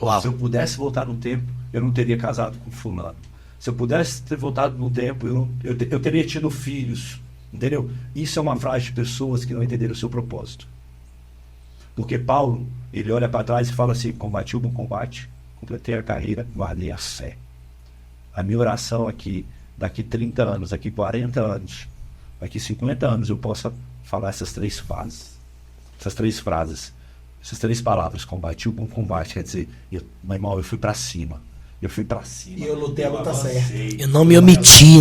[SPEAKER 4] Uau.
[SPEAKER 3] Se eu pudesse voltar no tempo, eu não teria casado com fulano. Se eu pudesse ter voltado no tempo, eu teria tido filhos. Entendeu? Isso é uma frase de pessoas que não entenderam o seu propósito. Porque Paulo, ele olha para trás e fala assim, combati o bom combate, completei a carreira, guardei a fé. A minha oração aqui, daqui 30 anos, daqui 40 anos, daqui 50 anos, eu possa falar essas 3 frases. Essas 3 frases. Essas 3 palavras. Combati o bom combate. Quer dizer, meu irmão, eu fui para cima. Eu fui pra cima.
[SPEAKER 2] E eu lutei a luta certa.
[SPEAKER 4] Eu não me omiti.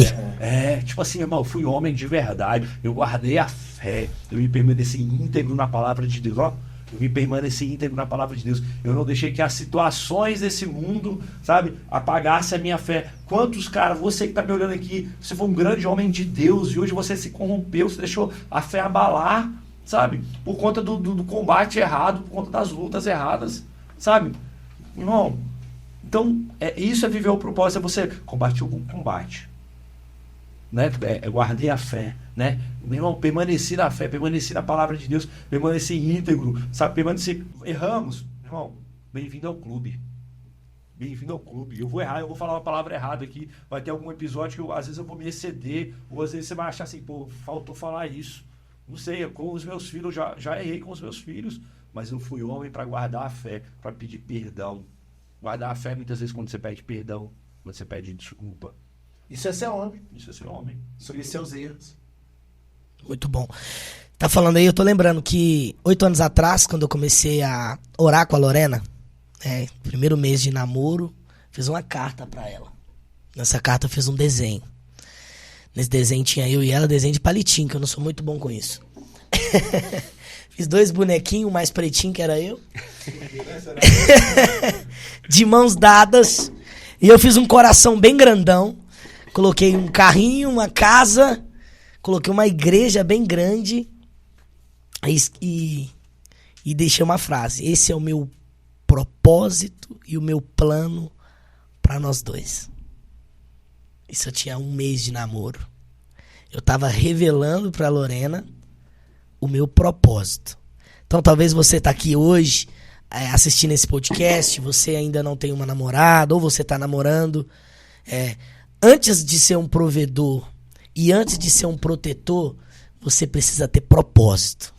[SPEAKER 3] Tipo assim, irmão, eu fui homem de verdade. Eu guardei a fé. Eu me permaneci íntegro na palavra de Deus. Ó, eu me permaneci íntegro na palavra de Deus. Eu não deixei que as situações desse mundo, sabe, apagassem a minha fé. Quantos, cara, você que tá me olhando aqui, você foi um grande homem de Deus e hoje você se corrompeu, você deixou a fé abalar, sabe? Por conta do combate errado, por conta das lutas erradas, sabe? Irmão, então, isso é viver o propósito, é você combater o combate. Né? Guardei a fé. Né? Meu irmão, permaneci na fé, permaneci na palavra de Deus, permaneci íntegro, sabe? Permaneci. Erramos. Irmão, bem-vindo ao clube. Bem-vindo ao clube. Eu vou errar, eu vou falar uma palavra errada aqui. Vai ter algum episódio que às vezes eu vou me exceder, ou às vezes você vai achar assim, pô, faltou falar isso. Não sei, com os meus filhos, já errei com os meus filhos, mas eu fui homem para guardar a fé, para pedir perdão. Guardar a fé, muitas vezes, quando você pede perdão, quando você pede desculpa.
[SPEAKER 2] Isso é ser homem.
[SPEAKER 3] Isso é ser homem.
[SPEAKER 2] Sobre seus erros.
[SPEAKER 4] Muito bom. Tá falando aí, eu tô lembrando que 8 anos atrás, quando eu comecei a orar com a Lorena, primeiro mês de namoro, fiz uma carta pra ela. Nessa carta eu fiz um desenho. Nesse desenho tinha eu e ela, desenho de palitinho, que eu não sou muito bom com isso. Fiz 2 bonequinhos, o mais pretinho que era eu. De mãos dadas. E eu fiz um coração bem grandão. Coloquei um carrinho, uma casa. Coloquei uma igreja bem grande. E deixei uma frase. Esse é o meu propósito e o meu plano para nós dois. Isso eu tinha 1 mês de namoro. Eu tava revelando pra Lorena o meu propósito. Então talvez você tá aqui hoje assistindo esse podcast, você ainda não tem uma namorada, ou você tá namorando. Antes de ser um provedor e antes de ser um protetor, você precisa ter propósito.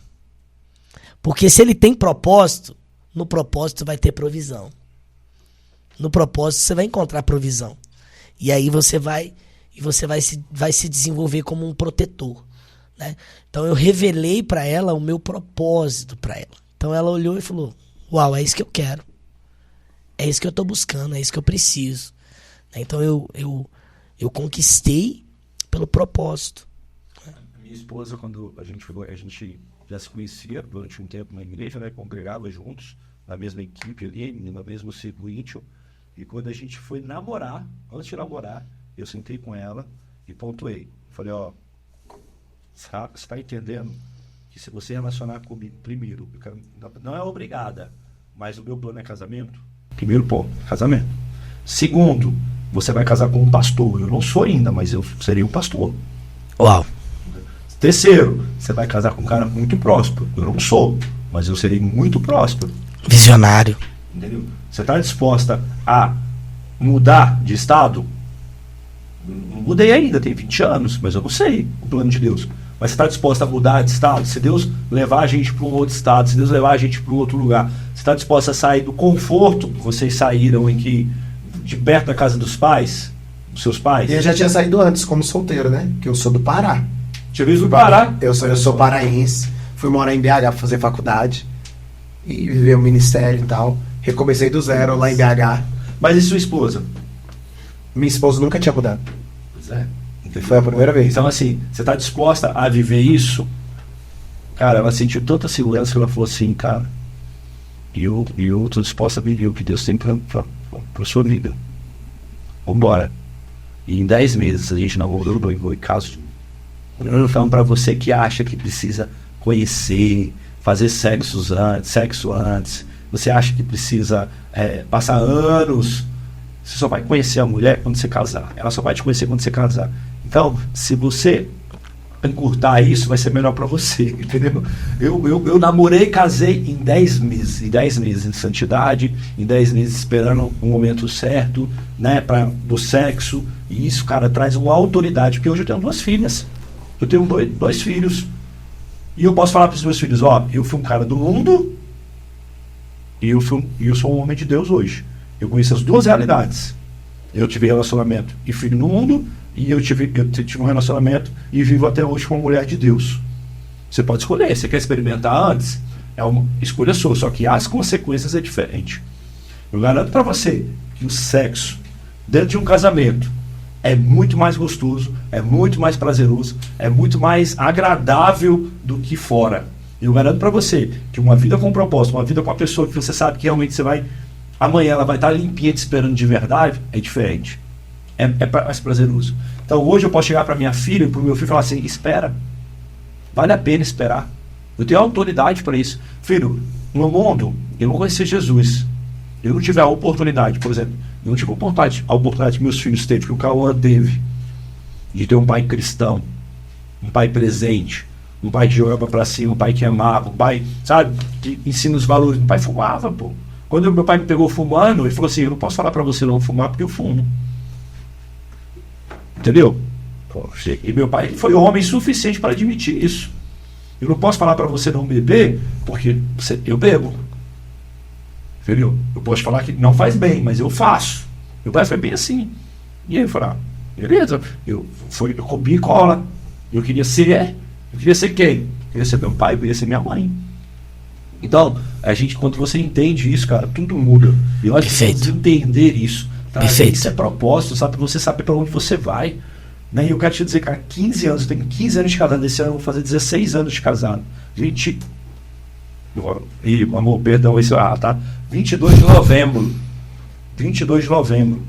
[SPEAKER 4] Porque se ele tem propósito, no propósito vai ter provisão. No propósito você vai encontrar provisão. E aí você vai se desenvolver como um protetor, né? Então eu revelei para ela o meu propósito para ela. Então ela olhou e falou: uau, é isso que eu quero. É isso que eu tô buscando, é isso que eu preciso. Então eu conquistei pelo propósito.
[SPEAKER 3] Minha esposa, quando a gente já se conhecia durante um tempo na igreja, né? Congregava juntos, na mesma equipe ali, no mesmo círculo íntimo. E quando a gente foi namorar, antes de namorar, eu sentei com ela e pontuei. Falei, você está entendendo que se você relacionar comigo, primeiro, não é obrigada, mas o meu plano é casamento? Primeiro ponto, casamento. Segundo, você vai casar com um pastor. Eu não sou ainda, mas eu serei um pastor.
[SPEAKER 4] Uau.
[SPEAKER 3] Terceiro, você vai casar com um cara muito próspero. Eu não sou, mas eu serei muito próspero.
[SPEAKER 4] Visionário.
[SPEAKER 3] Entendeu? Você está disposta a mudar de estado? Não mudei ainda, tem 20 anos, mas eu não sei o plano de Deus. Mas você está disposta a mudar de estado? Se Deus levar a gente para um outro estado, se Deus levar a gente para um outro lugar, você está disposta a sair do conforto que vocês saíram de perto da casa dos pais, dos seus pais?
[SPEAKER 2] Eu já tinha saído antes como solteiro, né? Que eu sou do Pará.
[SPEAKER 3] Tinha visto do Pará?
[SPEAKER 2] Eu sou paraense. Fui morar em BH para fazer faculdade e viver o ministério e tal. Recomecei do zero lá em BH.
[SPEAKER 3] Mas e sua esposa?
[SPEAKER 2] Minha esposa nunca tinha mudado.
[SPEAKER 3] Pois é.
[SPEAKER 2] Foi a primeira vez.
[SPEAKER 3] Então, assim, você está disposta a viver isso? Cara, ela sentiu tanta segurança que ela falou assim, cara, eu estou disposta a viver o que Deus tem para sua vida. Vambora. E em 10 meses a gente namorou, noivou e casou. Eu não falo para você que acha que precisa conhecer, fazer sexo antes. Você acha que precisa passar anos. Você só vai conhecer a mulher quando você casar. Ela só vai te conhecer quando você casar. Então, se você encurtar isso, vai ser melhor para você, entendeu? Eu namorei e casei em 10 meses. Em 10 meses em santidade, em 10 meses esperando o momento certo, né, do sexo. E isso, cara, traz uma autoridade. Porque hoje eu tenho 2 filhas. Eu tenho 2 filhos. E eu posso falar para os meus filhos, eu fui um cara do mundo e eu sou um homem de Deus hoje. Eu conheço as 2 realidades. Eu tive relacionamento e filho no mundo, e eu tive um relacionamento e vivo até hoje com uma mulher de Deus. Você pode escolher. Você quer experimentar antes? É uma escolha sua, só que as consequências é diferente. Eu garanto para você que o sexo dentro de um casamento é muito mais gostoso, é muito mais prazeroso, é muito mais agradável do que fora. Eu garanto para você que uma vida com propósito, uma vida com uma pessoa que você sabe que realmente você vai... Amanhã ela vai estar limpinha te esperando de verdade, é diferente. É mais prazeroso. Então hoje eu posso chegar para minha filha e para o meu filho e falar assim, espera. Vale a pena esperar. Eu tenho autoridade para isso. Filho, no mundo, eu não conheci Jesus. Eu não tive a oportunidade, por exemplo. Eu não tive a oportunidade que meus filhos teve, que o Cauã teve. De ter um pai cristão. Um pai presente. Um pai que jogava para cima, um pai que amava. Um pai, sabe, que ensina os valores. Meu pai fumava, pô. Quando meu pai me pegou fumando, ele falou assim, eu não posso falar para você não fumar porque eu fumo. Entendeu? E meu pai foi homem suficiente para admitir isso. Eu não posso falar para você não beber, porque eu bebo. Entendeu? Eu posso falar que não faz bem, mas eu faço. Meu pai foi bem assim. E aí eu falei, beleza, eu comi cola. Eu queria ser quem? Eu queria ser meu pai, eu queria ser minha mãe. Então, quando você entende isso, cara, tudo muda. E nós precisamos entender isso. Tá? Isso é propósito, sabe? Você saber para onde você vai. Né? E eu quero te dizer, cara, 15 anos, eu tenho 15 anos de casado, esse ano eu vou fazer 16 anos de casado. Amor, perdão, isso, tá? 22 de novembro. 22 de novembro.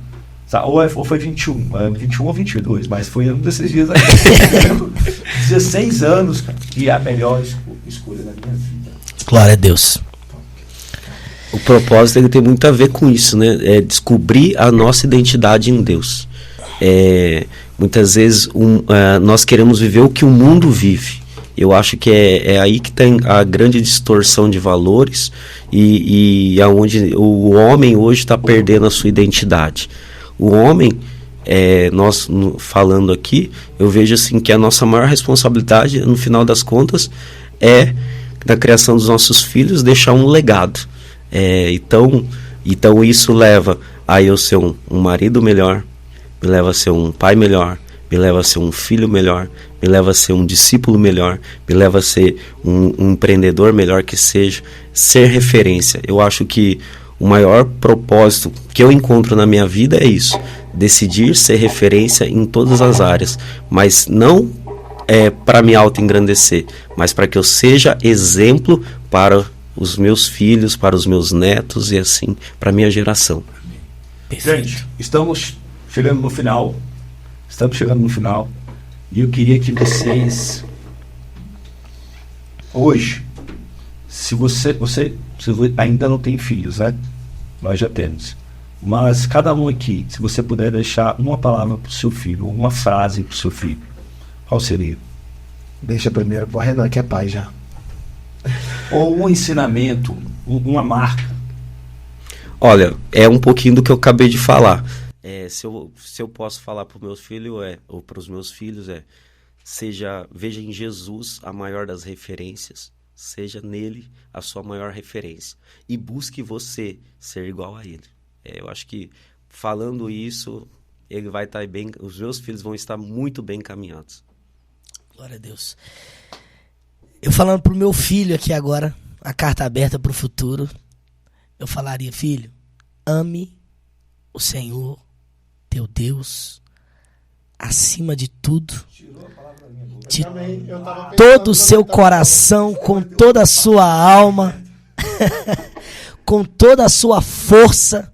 [SPEAKER 3] Tá? Ou foi 21, 21 ou 22, mas foi um desses dias aí. 16 anos, cara, que é a melhor escolha da minha vida.
[SPEAKER 4] Glória a Deus.
[SPEAKER 1] O propósito ele tem muito a ver com isso, né? É descobrir a nossa identidade em Deus. Muitas vezes nós queremos viver o que o mundo vive. Eu acho que é aí que tem a grande distorção de valores e aonde o homem hoje está perdendo a sua identidade. O homem, nós falando aqui, eu vejo assim que a nossa maior responsabilidade, no final das contas, é da criação dos nossos filhos, deixar um legado. Então isso leva a eu ser um marido melhor, me leva a ser um pai melhor, me leva a ser um filho melhor, me leva a ser um discípulo melhor, me leva a ser um empreendedor melhor que seja, ser referência. Eu acho que o maior propósito que eu encontro na minha vida é isso, decidir ser referência em todas as áreas, mas não para me auto-engrandecer, mas para que eu seja exemplo para os meus filhos, para os meus netos e assim, para a minha geração.
[SPEAKER 3] Gente, estamos chegando no final. E eu queria que vocês hoje, se você ainda não tem filhos, né? Nós já temos. Mas cada um aqui, se você puder deixar uma palavra para o seu filho, uma frase para o seu filho, qual seria?
[SPEAKER 2] Deixa primeiro pro Renan, que é pai já.
[SPEAKER 3] Ou um ensinamento, uma marca.
[SPEAKER 1] Olha, é um pouquinho do que eu acabei de falar. Se eu posso falar para o meu filho ou para os meus filhos veja em Jesus a maior das referências, seja nele a sua maior referência e busque você ser igual a ele. Eu acho que falando isso, ele vai estar bem, os meus filhos vão estar muito bem encaminhados.
[SPEAKER 4] Glória a Deus. Eu falando pro meu filho aqui agora, a carta aberta pro futuro, eu falaria: filho, ame o Senhor teu Deus acima de tudo, de todo o seu coração, com toda a sua alma, com toda a sua força,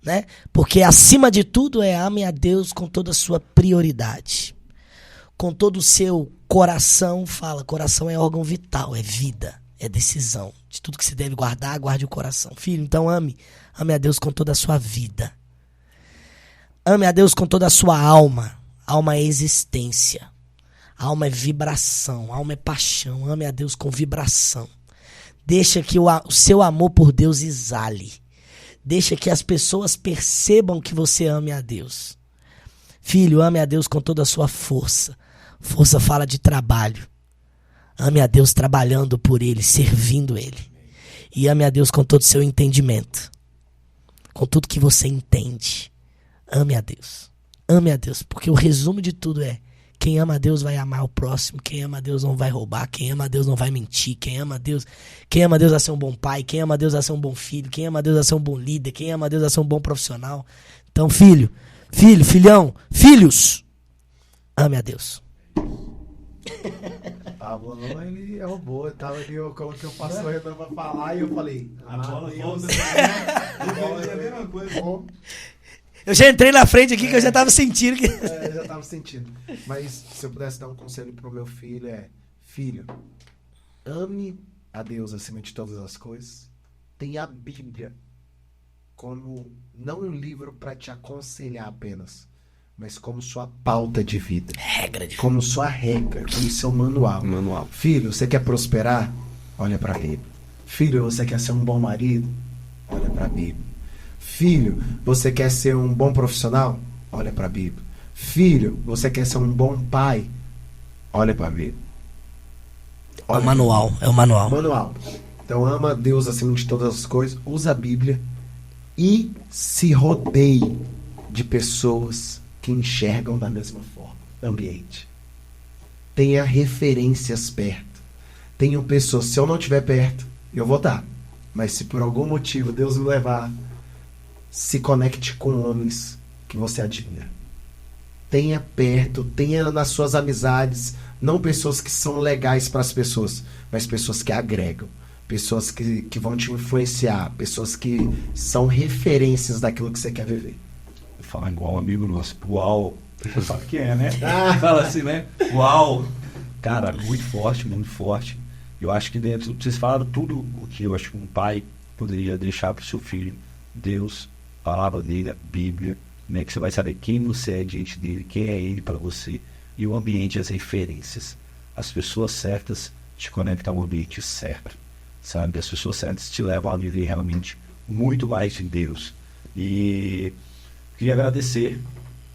[SPEAKER 4] né? Porque acima de tudo ame a Deus com toda a sua prioridade, com todo o seu coração. Coração é órgão vital, é vida, é decisão. De tudo que se deve guardar, guarde o coração. Filho, então ame a Deus com toda a sua vida. Ame a Deus com toda a sua alma. Alma é existência. Alma é vibração. Alma é paixão. Ame a Deus com vibração. Deixa que o seu amor por Deus exale. Deixa que as pessoas percebam que você ame a Deus. Filho, ame a Deus com toda a sua força. Força fala de trabalho. Ame a Deus trabalhando por Ele, servindo Ele. E ame a Deus com todo o seu entendimento. Com tudo que você entende. Ame a Deus. Ame a Deus. Porque o resumo de tudo é: quem ama a Deus vai amar o próximo. Quem ama a Deus não vai roubar. Quem ama a Deus não vai mentir. Quem ama a Deus vai ser um bom pai. Quem ama a Deus vai ser um bom filho. Quem ama a Deus vai ser um bom líder. Quem ama a Deus vai ser um bom profissional. Então, filhos, ame a Deus.
[SPEAKER 2] A bola ele roubou, tava ali, eu coloquei o pastor Renan pra falar e eu falei: a bola é a mesma coisa.
[SPEAKER 4] Eu já entrei na frente aqui que eu já tava sentindo.
[SPEAKER 2] Já tava sentindo. Mas se eu pudesse dar um conselho pro meu filho filho, ame a Deus acima de todas as coisas. Tenha a Bíblia como não um livro para te aconselhar apenas, mas como sua pauta de vida. Como sua regra, como seu manual. Filho, você quer prosperar? Olha para a Bíblia. Filho, você quer ser um bom marido? Olha para a Bíblia. Filho, você quer ser um bom profissional? Olha para a Bíblia. Filho, você quer ser um bom pai? Olha para a Bíblia.
[SPEAKER 4] É o manual, é o manual.
[SPEAKER 2] Manual. Então ama Deus acima de todas as coisas, usa a Bíblia e se rodeie de pessoas que enxergam da mesma forma ambiente. Tenha referências perto. Tenham pessoas, se eu não estiver perto, eu vou estar. Mas se por algum motivo Deus me levar, se conecte com homens que você admira. Tenha perto, tenha nas suas amizades, não pessoas que são legais para as pessoas, mas pessoas que agregam. Pessoas que vão te influenciar, pessoas que são referências daquilo que você quer viver.
[SPEAKER 3] Fala igual um amigo nosso, uau, você sabe o que é, né? Fala assim, né? Uau! Cara, muito forte, muito forte. Eu acho que dentro, vocês falaram tudo o que eu acho que um pai poderia deixar para o seu filho. Deus, a palavra dele, a Bíblia, né? Que você vai saber quem você é diante dele, quem é ele para você. E o ambiente, as referências. As pessoas certas te conectam ao ambiente certo. Sabe? As pessoas certas te levam a viver realmente muito mais de Deus. E queria agradecer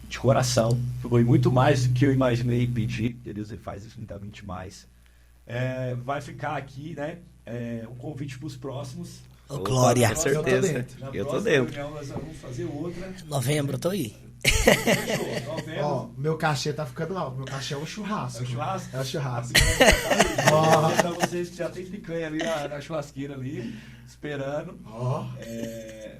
[SPEAKER 3] de coração. Foi muito mais do que eu imaginei pedir. Deus faz infinitamente mais. Vai ficar aqui, né? Um convite para os próximos.
[SPEAKER 4] Ô, Glória.
[SPEAKER 1] Com certeza. Eu tô dentro.
[SPEAKER 3] Nós vamos fazer outra.
[SPEAKER 4] Novembro, tô aí.
[SPEAKER 3] Fechou. Novembro.
[SPEAKER 2] Ó, meu cachê tá ficando alto. Meu cachê é um churrasco.
[SPEAKER 3] É o churrasco?
[SPEAKER 2] É o churrasco.
[SPEAKER 3] Então vocês já tem picanha ali na churrasqueira ali, esperando.
[SPEAKER 2] Ó,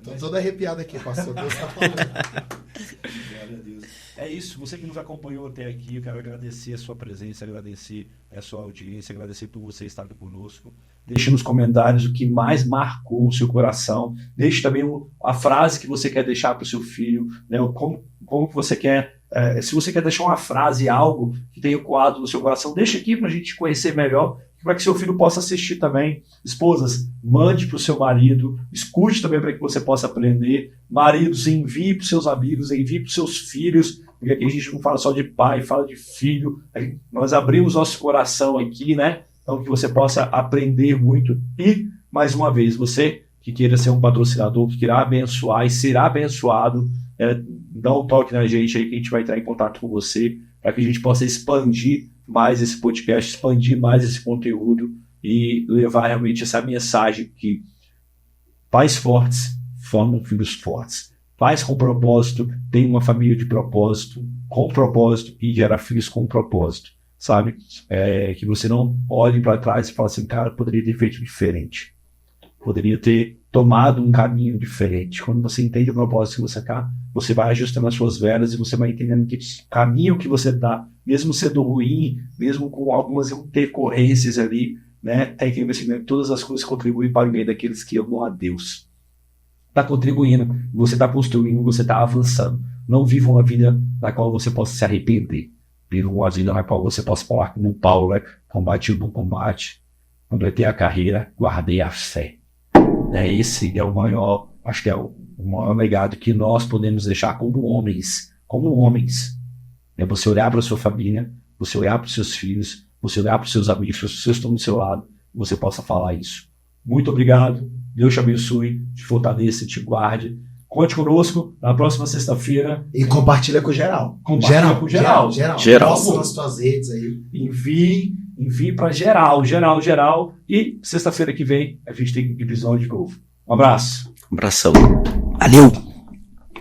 [SPEAKER 2] tô todo arrepiado aqui, pastor. Deus tá falando.
[SPEAKER 3] Glória a Deus. É isso, você que nos acompanhou até aqui, eu quero agradecer a sua presença, agradecer a sua audiência, agradecer por você estar conosco. Deixe nos comentários o que mais marcou o seu coração. Deixe também a frase que você quer deixar para o seu filho, né? Como que você quer. Se você quer deixar uma frase, algo que tenha ecoado no seu coração, deixe aqui para a gente conhecer melhor, para que seu filho possa assistir também. Esposas, mande para o seu marido, escute também para que você possa aprender. Maridos, envie para os seus amigos, envie para os seus filhos, porque aqui a gente não fala só de pai, fala de filho. Nós abrimos nosso coração aqui, né? Então que você possa aprender muito. E, mais uma vez, você que queira ser um patrocinador, que queira abençoar e será abençoado, dá um toque na gente aí que a gente vai entrar em contato com você, para que a gente possa expandir mais esse podcast, expandir mais esse conteúdo e levar realmente essa mensagem que pais fortes formam filhos fortes. Pais com propósito, tem uma família de propósito, com propósito e gera filhos com propósito. Sabe? Que você não olhe para trás e fale assim, cara, poderia ter feito diferente. Poderia ter tomado um caminho diferente. Quando você entende o propósito que você quer, você vai ajustando as suas velas e você vai entendendo que caminho que você dá, mesmo sendo ruim, mesmo com algumas intercorrências ali, né? Tem que ver que todas as coisas contribuem para o bem daqueles que amam a Deus. Está contribuindo, você está construindo, você está avançando. Não viva uma vida na qual você possa se arrepender. Viva uma vida na qual você possa falar como Paulo, né? Combati o bom combate, completei a carreira, guardei a fé. Esse é o maior, acho que é o maior legado que nós podemos deixar como homens. É você olhar para a sua família, você olhar para os seus filhos, você olhar para os seus amigos, se vocês estão do seu lado, você possa falar isso. Muito obrigado, Deus te abençoe, te fortaleça, te guarde. Conte conosco na próxima sexta-feira.
[SPEAKER 2] E compartilha com geral.
[SPEAKER 3] Compartilha com geral.
[SPEAKER 2] Posta nas tuas redes aí.
[SPEAKER 3] Envie para geral. E sexta-feira que vem a gente tem episódio de novo. Um abraço.
[SPEAKER 1] Abração.
[SPEAKER 4] Valeu!